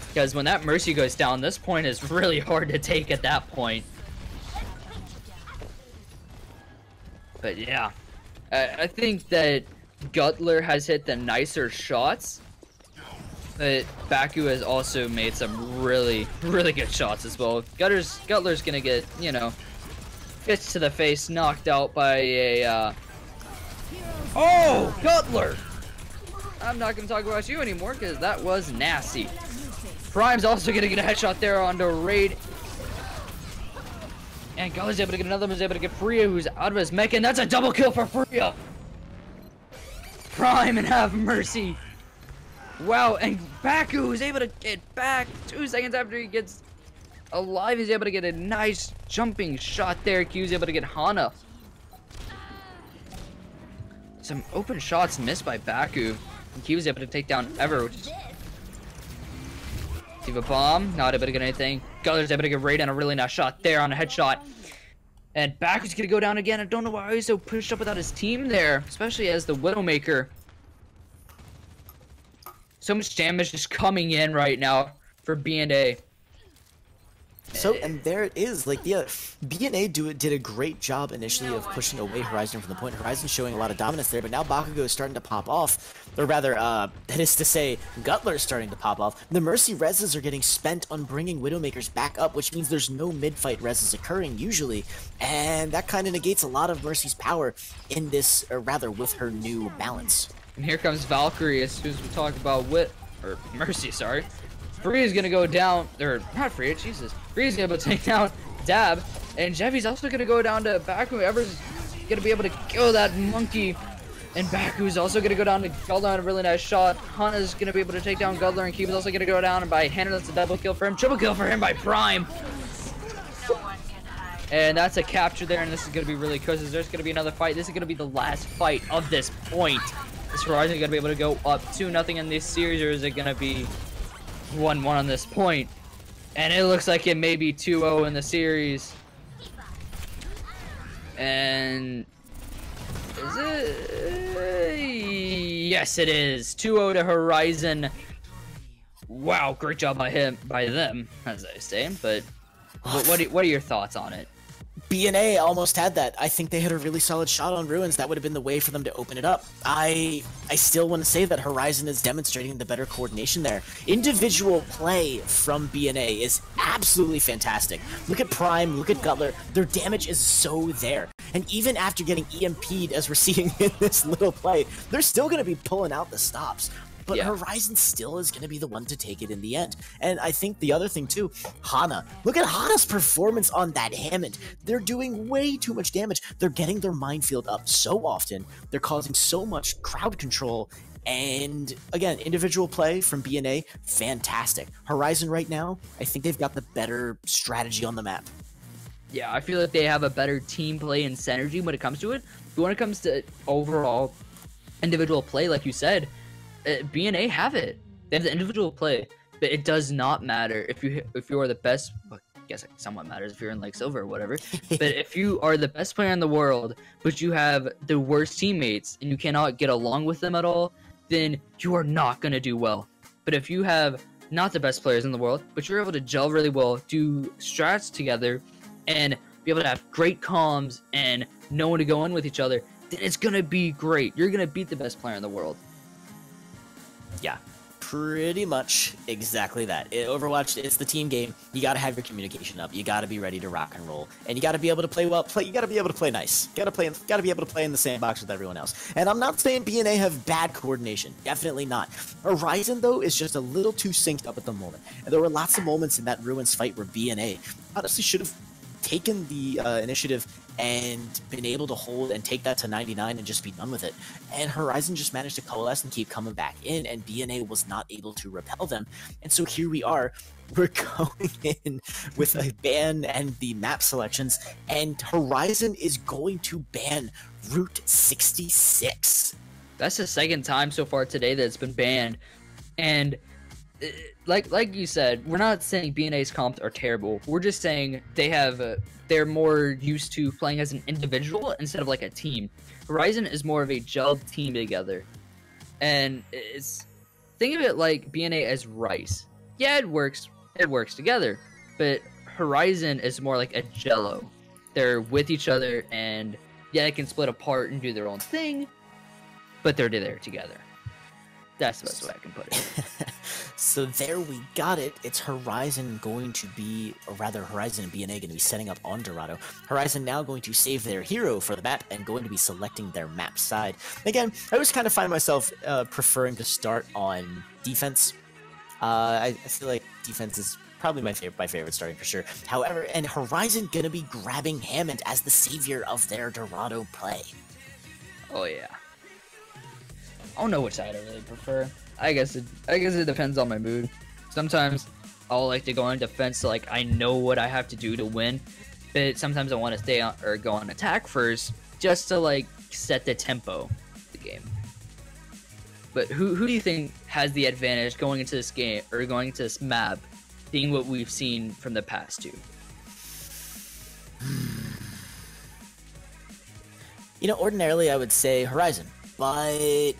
Because when that Mercy goes down, this point is really hard to take at that point. But yeah, I think that Gutler has hit the nicer shots, but Baku has also made some really, really good shots as well. Gutler's gonna get, you know, fists to the face, knocked out by a, oh, Gutler! I'm not gonna talk about you anymore, because that was nasty. Prime's also gonna get a headshot there onto Raid. And Gutler's able to get another one, is able to get Freya, who's out of his mech, and that's a double kill for Freya! Prime and have mercy! Wow, and Baku is able to get back 2 seconds after he gets alive. He's able to get a nice jumping shot there. Q's able to get Hana. Some open shots missed by Baku. And Q was able to take down Ever, which is... Diva Bomb, not able to get anything. Gutler's able to get Raid on a really nice shot there on a headshot. And Baku's gonna go down again. I don't know why he's so pushed up without his team there, especially as the Widowmaker. So much damage just coming in right now for B&A. So, and there it is. Like, yeah, B&A did a great job initially of pushing away Horizon from the point. Horizon showing a lot of dominance there, but now Bakugo is starting to pop off. Or rather, that is to say, Gutler is starting to pop off. The Mercy reses are getting spent on bringing Widowmakers back up, which means there's no mid-fight reses occurring usually. And that kind of negates a lot of Mercy's power in this, or rather, with her new balance. And here comes Valkyrie as soon as we talk about Mercy, sorry. Freya's gonna go down, or not Freya, Jesus. Freya's able to take down Dab, and Jevy's also gonna go down to Baku. Ever's gonna be able to kill that monkey, and Baku's also gonna go down to Gutler on a really nice shot. Hana's gonna be able to take down Gutler, and Kiba's also gonna go down, and by Hannah, that's a double kill for him. Triple kill for him by Prime. And that's a capture there, and this is gonna be really close. There's gonna be another fight. This is gonna be the last fight of this point. Is Horizon gonna be able to go up 2-0 in this series, or is it gonna be 1-1 on this point, and it looks like it may be 2-0 in the series. And is it? Yes, it is 2-0 to Horizon. Wow, great job by them, as I say. But what are your thoughts on it? BNA almost had that. I think they had a really solid shot on Ruins. That would have been the way for them to open it up. I still want to say that Horizon is demonstrating the better coordination there. Individual play from BNA is absolutely fantastic. Look at Prime, look at Gutler. Their damage is so there. And even after getting EMP'd, as we're seeing in this little play, they're still going to be pulling out the stops. But yeah, Horizon still is going to be the one to take it in the end. And I think the other thing too, Hana. Look at Hana's performance on that Hammond. They're doing way too much damage. They're getting their minefield up so often. They're causing so much crowd control. And again, individual play from BNA, fantastic. Horizon right now, I think they've got the better strategy on the map. Yeah, I feel like they have a better team play and synergy when it comes to it. But when it comes to overall individual play, like you said, BNA have it. They have the individual play, but it does not matter if you are the best. Well, I guess it somewhat matters if you're in like silver or whatever. But if you are the best player in the world, but you have the worst teammates and you cannot get along with them at all, then you are not gonna do well. But if you have not the best players in the world, but you're able to gel really well, do strats together, and be able to have great comms and know when to go in with each other, then it's gonna be great. You're gonna beat the best player in the world. Yeah, pretty much exactly that. Overwatch, it's the team game. You got to have your communication up. You got to be ready to rock and roll, and you got to be able to play well. You got to be able to play nice. Got to be able to play in the sandbox with everyone else. And I'm not saying BNA have bad coordination. Definitely not. Horizon though is just a little too synced up at the moment. And there were lots of moments in that Ruins fight where BNA honestly should have taken the initiative and been able to hold and take that to 99 and just be done with it. And Horizon just managed to coalesce and keep coming back in, and BNA was not able to repel them. And so here we are. We're going in with a ban and the map selections, and Horizon is going to ban Route 66. That's the second time so far today that it's been banned. And like you said, we're not saying BNA's comps are terrible. We're just saying they're more used to playing as an individual instead of like a team. Horizon is more of a gelled team together, and think of it like BNA as rice. Yeah, it works together, but Horizon is more like a jello. They're with each other, and yeah, they can split apart and do their own thing, but they're there together. That's the best way I can put it. So there we got it. It's Horizon going to be, or rather Horizon and BNA going to be setting up on Dorado. Horizon now going to save their hero for the map and going to be selecting their map side. Again, I always kind of find myself preferring to start on defense. I feel like defense is probably my favorite starting for sure. However, and Horizon going to be grabbing Hammond as the savior of their Dorado play. Oh yeah. I don't know which side I really prefer. I guess it depends on my mood. Sometimes I'll like to go on defense, so like I know what I have to do to win. But sometimes I want to stay on or go on attack first, just to like set the tempo of the game. But who do you think has the advantage going into this game or going into this map, seeing what we've seen from the past two? You know, ordinarily I would say Horizon, but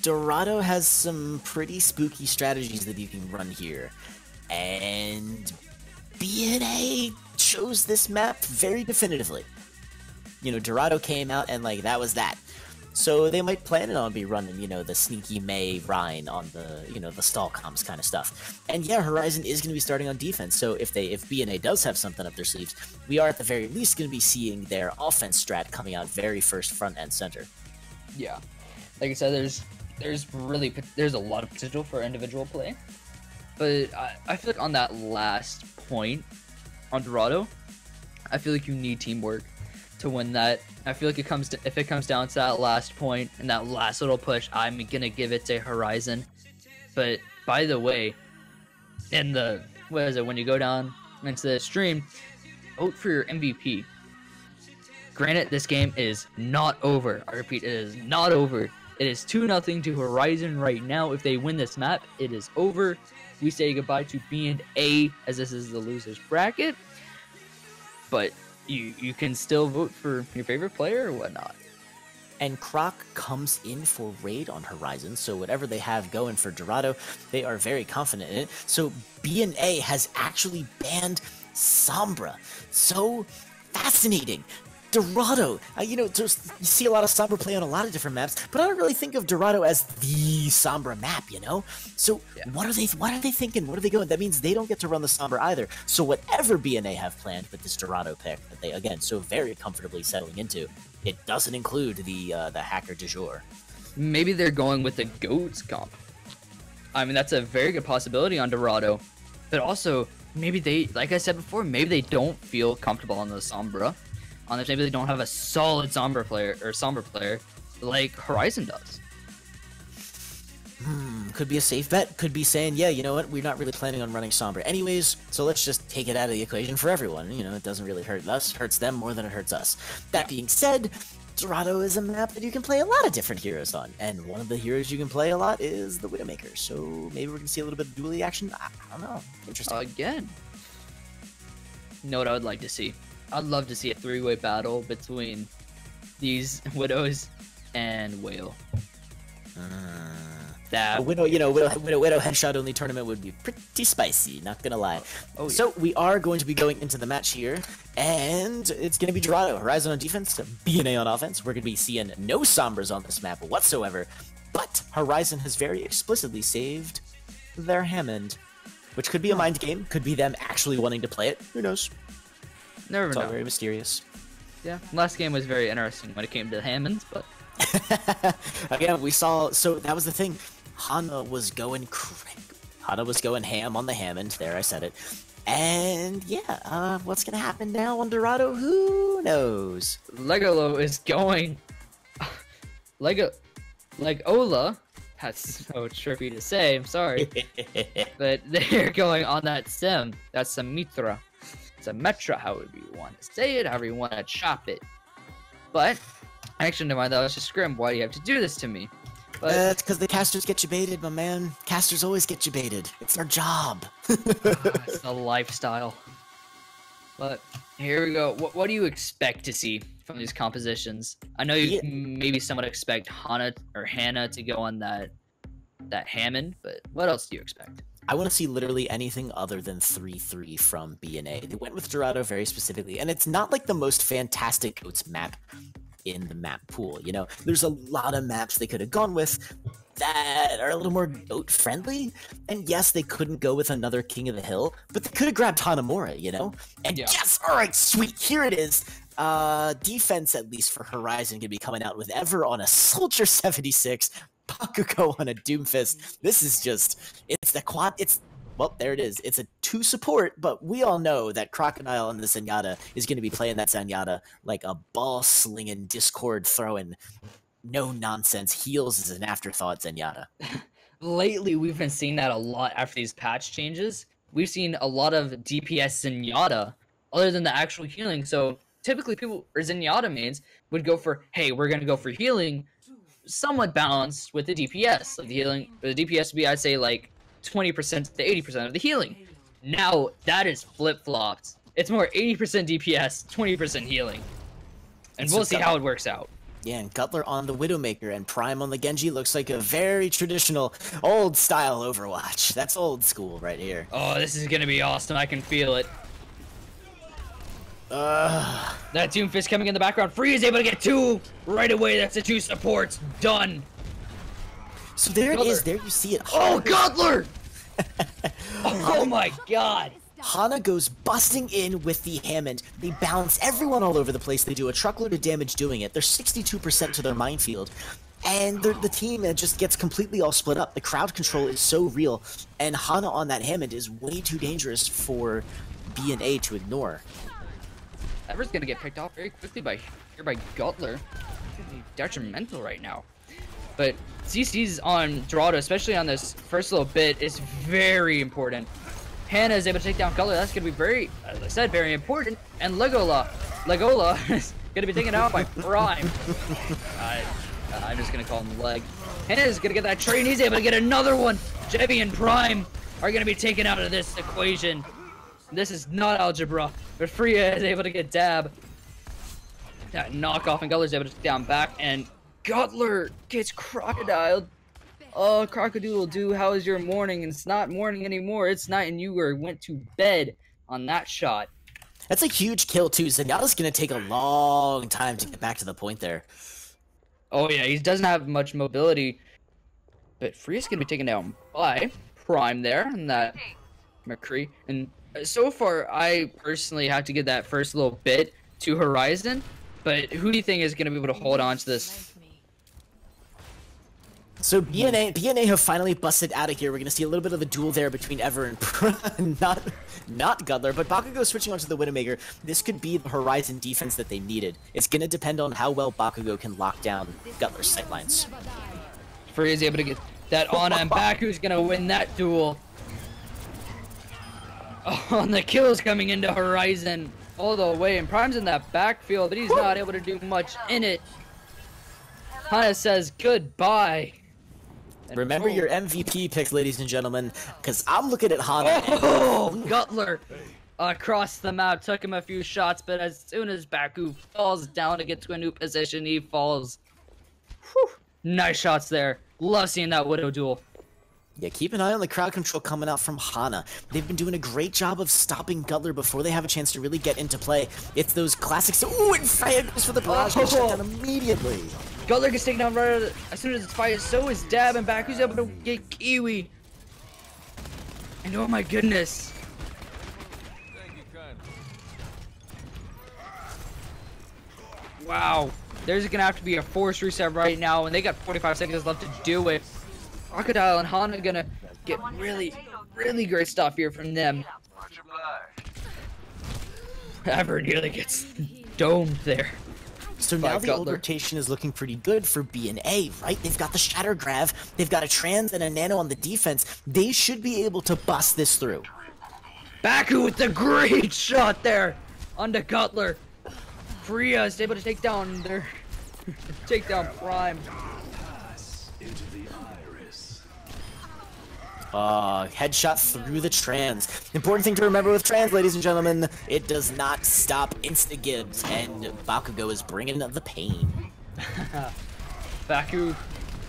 Dorado has some pretty spooky strategies that you can run here, and BNA chose this map very definitively. You know, Dorado came out and like that was that. So they might plan it on be running, you know, the sneaky May Rhine on the, you know, the stall comms kind of stuff. And yeah, Horizon is going to be starting on defense. So if BNA does have something up their sleeves, we are at the very least going to be seeing their offense strat coming out very first, front and center. Yeah, like I said, there's a lot of potential for individual play, but I feel like on that last point on Dorado, I feel like you need teamwork to win that. I feel like if it comes down to that last point and that last little push, I'm gonna give it to Horizon. But by the way, when you go down into the stream, vote for your MVP. Granted, this game is not over. I repeat, it is not over. It is 2-0 to Horizon right now. If they win this map, it is over. we say goodbye to B and A, as this is the losers bracket. But you can still vote for your favorite player or whatnot. And Croc comes in for raid on Horizon, so whatever they have going for Dorado, they are very confident in it. So B and A has actually banned Sombra. So fascinating. Dorado, you know, you see a lot of Sombra play on a lot of different maps, but I don't really think of Dorado as the Sombra map, you know? So what are they thinking? What are they going? That means they don't get to run the Sombra either. So whatever B&A have planned with this Dorado pick that they, again, so very comfortably settling into, it doesn't include the hacker du jour. Maybe they're going with the GOATS comp. I mean, that's a very good possibility on Dorado. But also, maybe they, like I said before, maybe they don't feel comfortable on the Sombra. Maybe they don't have a solid Sombra player like Horizon does. Could be a safe bet. Could be saying, yeah, you know what, we're not really planning on running Sombra anyways, so let's just take it out of the equation for everyone. You know, it doesn't really hurt us, hurts them more than it hurts us. That being said, Dorado is a map that you can play a lot of different heroes on, and one of the heroes you can play a lot is the Widowmaker, so maybe we're going to see a little bit of dueling action. I don't know. Interesting. Again. You know what I would like to see? I'd love to see a three-way battle between these Widows and Whale. That Widow headshot only tournament would be pretty spicy, not gonna lie. Oh, yeah. So we are going to be going into the match here, and it's gonna be Dorado, Horizon on defense, B&A on offense. We're gonna be seeing no Sombras on this map whatsoever, but Horizon has very explicitly saved their Hammond, which could be a mind game, could be them actually wanting to play it. Who knows? Never It's know. all very mysterious. Yeah, last game was very interesting when it came to Hammonds, but again, we saw. So that was the thing. Hana was going ham on the Hammond. There, I said it. And yeah, what's gonna happen now on Dorado? Who knows? Legolo is going. Legola. That's so trippy to say. I'm sorry, but they're going on that sim. That's a Mitra. It's a Metra, however you want to say it, however you want to chop it. But, actually, never mind, that was just Scrim. Why do you have to do this to me? But it's because the casters get you baited, my man. Casters always get you baited. It's our job. It's a lifestyle. But, here we go. What do you expect to see from these compositions? I know you maybe some would expect Hannah to go on that Hammond, but what else do you expect? I want to see literally anything other than 3-3 from B&A. They went with Dorado very specifically, and it's not like the most fantastic GOATS map in the map pool, you know? There's a lot of maps they could have gone with that are a little more GOAT friendly, and yes, they couldn't go with another King of the Hill, but they could have grabbed Hanamura, you know? And yes, alright, sweet, here it is! Defense, at least for Horizon, could be coming out with Ever on a Soldier 76, Bakugo on a Doomfist. This is just, well, there it is. It's a 2 support, but we all know that Crocodile and the Zenyatta is going to be playing that Zenyatta like a ball-slinging, Discord-throwing, no-nonsense, heals as an afterthought Zenyatta. Lately, we've been seeing that a lot after these patch changes. We've seen a lot of DPS Zenyatta, other than the actual healing, so typically people, or Zenyatta mains, would go for, hey, we're going to go for healing, somewhat balanced with the DPS. Like the healing, or the DPS would be, I'd say, like 20% to 80% of the healing. Now that is flip-flopped. It's more 80% DPS, 20% healing, and we'll see how it works out. Yeah, and Gutler on the Widowmaker and Prime on the Genji looks like a very traditional, old-style Overwatch. That's old school right here. Oh, this is gonna be awesome. I can feel it. That Doomfist coming in the background. Free is able to get 2 right away. That's the 2 supports. Done. So there it is. There you see it. Oh, Gutler! Oh my god. Hana goes busting in with the Hammond. They bounce everyone all over the place. They do a truckload of damage doing it. They're 62% to their minefield. And the team just gets completely all split up. The crowd control is so real. And Hana on that Hammond is way too dangerous for B&A to ignore. Ever's gonna get picked off very quickly by Gutler. Detrimental right now. But CC's on Dorado, especially on this first little bit, is very important. Hannah is able to take down Gutler. That's gonna be very, as I said, very important. And Legola is gonna be taken out by Prime. I'm just gonna call him Leg. Hannah is gonna get that trade, and he's able to get another one. Jebby and Prime are going to be taken out of this equation. This is not algebra, but Freya is able to get dab. That knockoff, and Gutler's able to take down back, and Gutler gets crocodiled. Oh, Crocodile do, how is your morning? And it's not morning anymore, it's night, and you went to bed on that shot. That's a huge kill too. Zenyatta's gonna take a long time to get back to the point there. Oh yeah, he doesn't have much mobility, but Freya's gonna be taken down by Prime there, and that McCree. And so far, I personally have to give that first little bit to Horizon, but who do you think is gonna be able to hold on to this? So BNA have finally busted out of here. We're gonna see a little bit of a duel there between Ever and not Gutler, but Bakugo switching onto the Widowmaker. This could be the Horizon defense that they needed. It's gonna depend on how well Bakugo can lock down Gutler's sightlines. Freya's able to get that on, and Baku's gonna win that duel. Oh, and the kill's coming into Horizon all the way, and Prime's in that backfield, but he's not able to do much in it. Hana says goodbye. Remember your MVP picks, ladies and gentlemen, because I'm looking at Hana. Oh, Gutler across the map, took him a few shots, but as soon as Baku falls down to get to a new position, he falls. Whew. Nice shots there. Love seeing that Widow duel. Yeah, keep an eye on the crowd control coming out from Hana. They've been doing a great job of stopping Gutler before they have a chance to really get into play. It's those classics. Ooh, and Freya goes for the barrage, shut down immediately. Gutler gets taken down right as soon as it's fired. So is Dab, and Baku's able to get Kiwi. And oh my goodness. Wow. There's gonna have to be a forced reset right now, and they got 45 seconds left to do it. Crocodile and Hana gonna get really, really great stuff here from them. Ever nearly gets domed there. So now the old rotation is looking pretty good for B&A, right? They've got the Shatter Grav, they've got a Trans and a Nano on the defense. They should be able to bust this through. Baku with the great shot there onto Gutler. Freya is able to take down their Prime. Headshot through the Trans. Important thing to remember with Trans, ladies and gentlemen, it does not stop insta-gibbs, and Bakugo is bringing the pain. Baku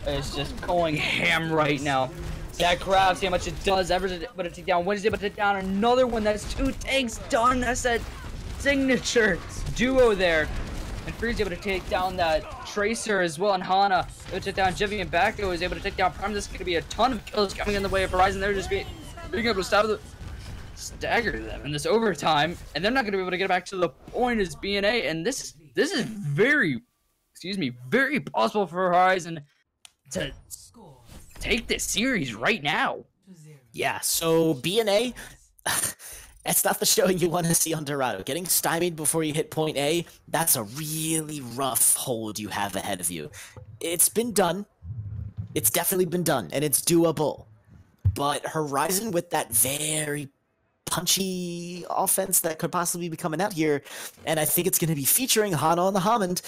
is just going ham right now. That grab, see how much it does. Ever's able to take down. Wednesday able to take down another one. That's 2 tanks done. That's that signature duo there. And Free's able to take down that Tracer as well, and Hana able to take down Jivy, and Baku is able to take down Prime. This is going to be a ton of kills coming in the way of Horizon. They're just being able to stagger them in this overtime, and they're not going to be able to get back to the point as B&A, and this is very possible for Horizon to take this series right now. Yeah, so B&A, that's not the showing you want to see on Dorado. Getting stymied before you hit point A, that's a really rough hold you have ahead of you. It's been done. It's definitely been done, and it's doable. But Horizon, with that very punchy offense that could possibly be coming out here, and I think it's going to be featuring Hana on the Hammond,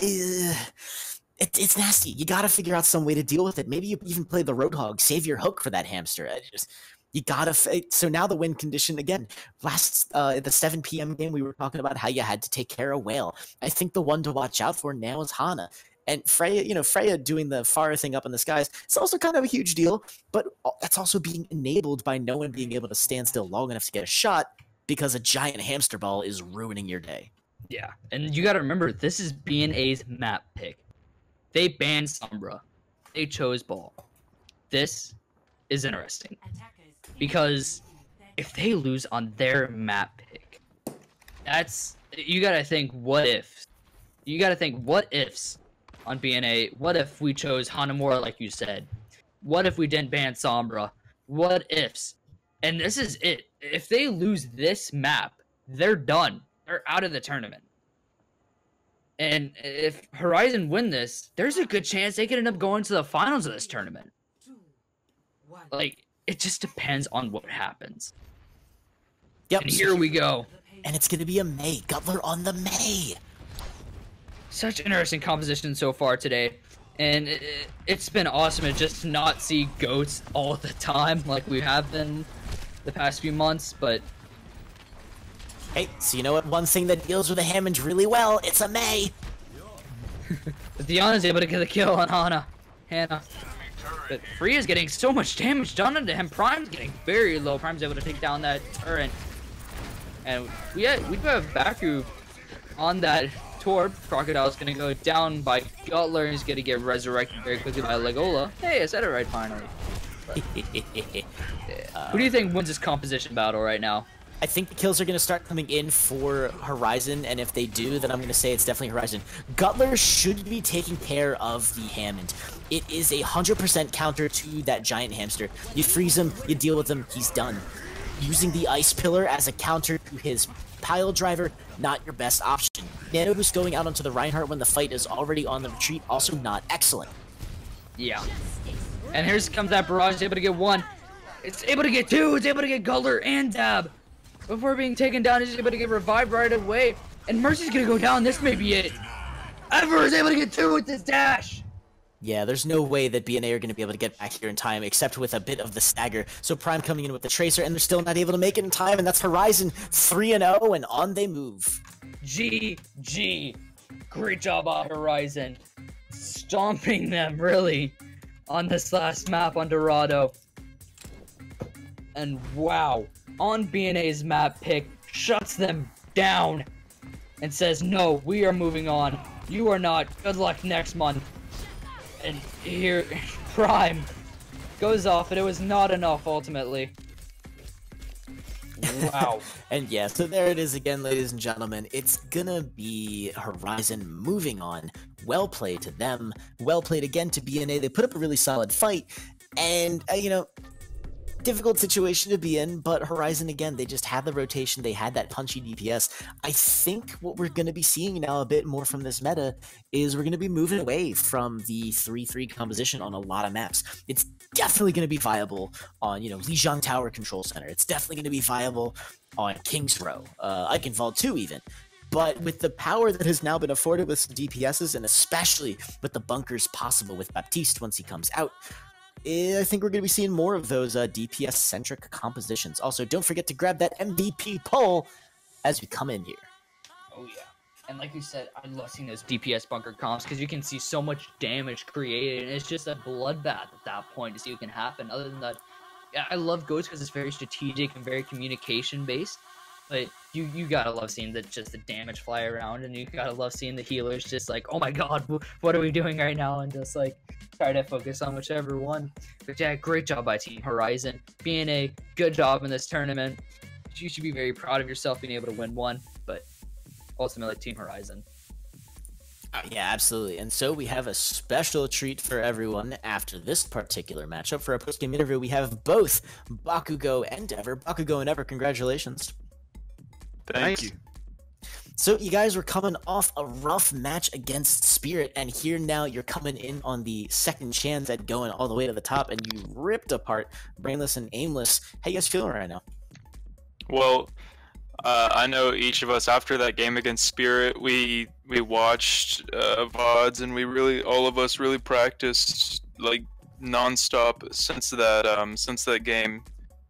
it's nasty. You got to figure out some way to deal with it. Maybe you even play the Roadhog, save your hook for that hamster. You gotta. So now the win condition again. Last at the 7 p.m. game, we were talking about how you had to take care of Whale. I think the one to watch out for now is Hana. And Freya, Freya doing the fire thing up in the skies, it's also kind of a huge deal, but that's also being enabled by no one being able to stand still long enough to get a shot because a giant hamster ball is ruining your day. Yeah, and you got to remember, this is B&A's map pick. They banned Sombra. They chose Ball. This is interesting, because if they lose on their map pick, you got to think what ifs. You got to think what ifs on B&A. What if we chose Hanamura, like you said? What if we didn't ban Sombra? What ifs? And this is it. If they lose this map, they're done. They're out of the tournament. And if Horizon win this, there's a good chance they could end up going to the finals of this tournament. Like, it just depends on what happens. Yep. And here we go. And it's going to be a May. Gutler on the May. Such interesting composition so far today. And it's been awesome to just not see goats all the time like we have been the past few months, but... Hey, so you know what? One thing that deals with a Hammond really well, it's a May! But Diana's able to get a kill on Hannah. But Free is getting so much damage done to him. Prime's getting very low. Prime's able to take down that turret. And we do have Baku on that Torb. Crocodile's gonna go down by Gutler, and he's gonna get resurrected very quickly by Legola. Hey, I said it right finally. But, who do you think wins this composition battle right now? I think the kills are going to start coming in for Horizon, and if they do, then I'm going to say it's definitely Horizon. Gutler should be taking care of the Hammond. It is 100% counter to that giant hamster. You freeze him, you deal with him, he's done. Using the Ice Pillar as a counter to his pile driver, not your best option. Nano Boost going out onto the Reinhardt when the fight is already on the retreat, also not excellent. Yeah. And here comes that barrage, able to get one. It's able to get two, it's able to get Gutler and Dab. Before being taken down, he's able to get revived right away. And Mercy's gonna go down, this may be it. Ever is able to get two with this dash. Yeah, there's no way that BNA are going to be able to get back here in time, except with a bit of the stagger. So Prime coming in with the Tracer, and they're still not able to make it in time, and that's Horizon 3-0, and on they move. GG. Great job on Horizon. Stomping them, really, on this last map on Dorado. And wow, on BNA's map pick, shuts them down and says, no, we are moving on. You are not. Good luck next month. And here, Prime goes off, and it was not enough, ultimately. Wow. And yeah, so there it is again, ladies and gentlemen. It's gonna be Horizon moving on. Well played to them. Well played again to BNA. They put up a really solid fight. And, you know, difficult situation to be in, but Horizon, again, they just had the rotation, they had that punchy DPS. I think what we're going to be seeing now a bit more from this meta is we're going to be moving away from the 3-3 composition on a lot of maps. It's definitely going to be viable on, you know, Lijiang Tower Control Center. It's definitely going to be viable on King's Row, Eichenwald 2 even. But with the power that has now been afforded with some DPSs, and especially with the bunkers possible with Baptiste once he comes out, I think we're going to be seeing more of those DPS-centric compositions. Also, don't forget to grab that MVP poll as we come in here. Oh, yeah. And like you said, I love seeing those DPS bunker comps because you can see so much damage created, and it's just a bloodbath at that point to see what can happen. Other than that, yeah, I love Ghost because it's very strategic and very communication-based. But you gotta love seeing just the damage fly around, and you gotta love seeing the healers just like, oh my god, what are we doing right now? And just like try to focus on whichever one. But yeah, great job by Team Horizon. BNA, good job in this tournament. You should be very proud of yourself being able to win one, but ultimately Team Horizon. Yeah, absolutely. And so we have a special treat for everyone after this particular matchup. For our post-game interview, we have both Bakugo and Ever. Bakugo and Ever, congratulations. Thank you. So you guys were coming off a rough match against Spirit, and here now you're coming in on the second chance at going all the way to the top, and you ripped apart Brainless and Aimless. How you guys feeling right now? Well, I know each of us after that game against Spirit, we watched VODs, and all of us really practiced like nonstop since that game.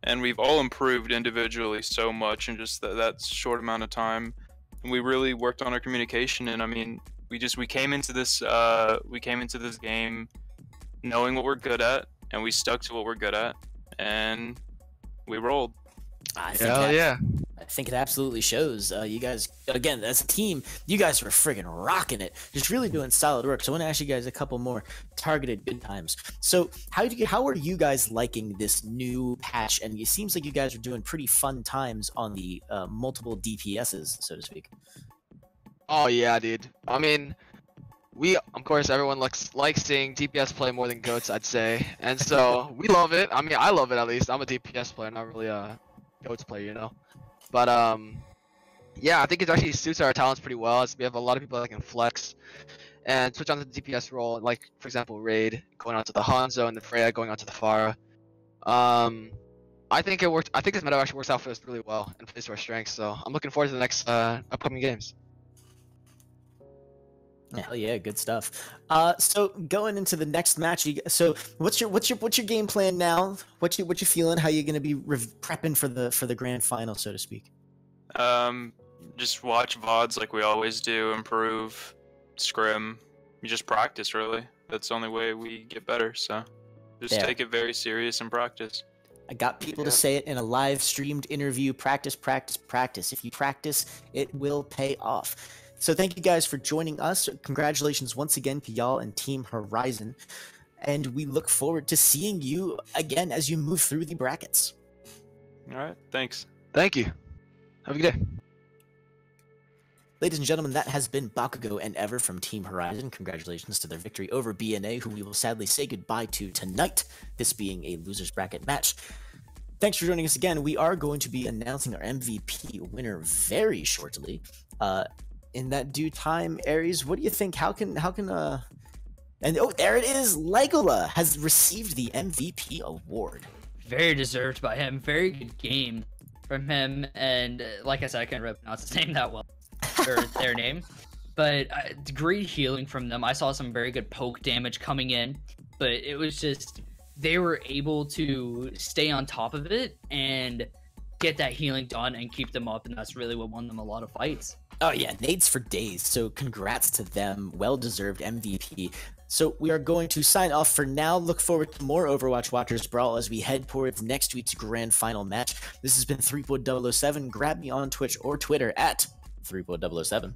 And we've all improved individually so much in just that short amount of time. And we really worked on our communication. And I mean, we came into this game knowing what we're good at, and we stuck to what we're good at, and we rolled. I think it absolutely shows. You guys, again, as a team, you guys were friggin' rocking it. Just really doing solid work. So I want to ask you guys a couple more targeted good times. So how are you guys liking this new patch? And it seems like you guys are doing pretty fun times on the multiple DPSs, so to speak. Oh yeah, dude. I mean, of course, everyone likes seeing DPS play more than GOATs, I'd say. And so we love it. I mean, I love it at least. I'm a DPS player, not really a GOATs player, you know. But yeah, I think it actually suits our talents pretty well. We have a lot of people that can flex and switch on to the DPS role, like for example Raid going on to the Hanzo and the Freya going on to the Pharah. I think it worked. I think this meta actually works out for us really well and plays to our strengths. So I'm looking forward to the next upcoming games. Hell yeah, good stuff. So going into the next match, so what's your game plan now? What you feeling? How you gonna be prepping for the grand final, so to speak? Just watch VODs like we always do, improve, scrim. You just practice, really. That's the only way we get better, so just take it very serious and practice. I got people to say it in a live streamed interview: practice, practice, practice. If you practice, it will pay off. So thank you guys for joining us. Congratulations once again to y'all and Team Horizon. And we look forward to seeing you again as you move through the brackets. All right, thanks. Thank you. Have a good day. Ladies and gentlemen, that has been Bakugo and Ever from Team Horizon. Congratulations to their victory over BNA, who we will sadly say goodbye to tonight, this being a loser's bracket match. Thanks for joining us again. We are going to be announcing our MVP winner very shortly. In that due time, Aries, what do you think? How can and oh, there it is! Legola has received the MVP award. Very deserved by him. Very good game from him. And like I said, I can't really pronounce his name that well, or their name. But great healing from them. I saw some very good poke damage coming in, but it was just they were able to stay on top of it and get that healing done and keep them up, and that's really what won them a lot of fights. Oh yeah, nades for days, so congrats to them. Well-deserved MVP. So we are going to sign off for now. Look forward to more Overwatch Watchers Brawl as we head towards next week's grand final match. This has been 3.007. Grab me on Twitch or Twitter at 3.007.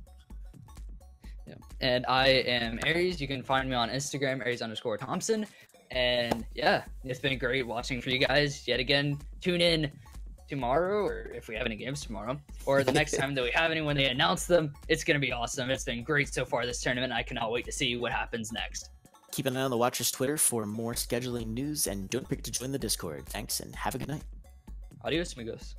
Yeah. And I am Aries. You can find me on Instagram, Aries_Thompson. And yeah, it's been great watching for you guys. Yet again, tune in tomorrow, or if we have any games tomorrow, or the next time that we have any when they announce them. It's going to be awesome. It's been great so far this tournament. I cannot wait to see what happens next. Keep an eye on the Watchers Twitter for more scheduling news, and don't forget to join the Discord. Thanks, and have a good night. Adios, amigos.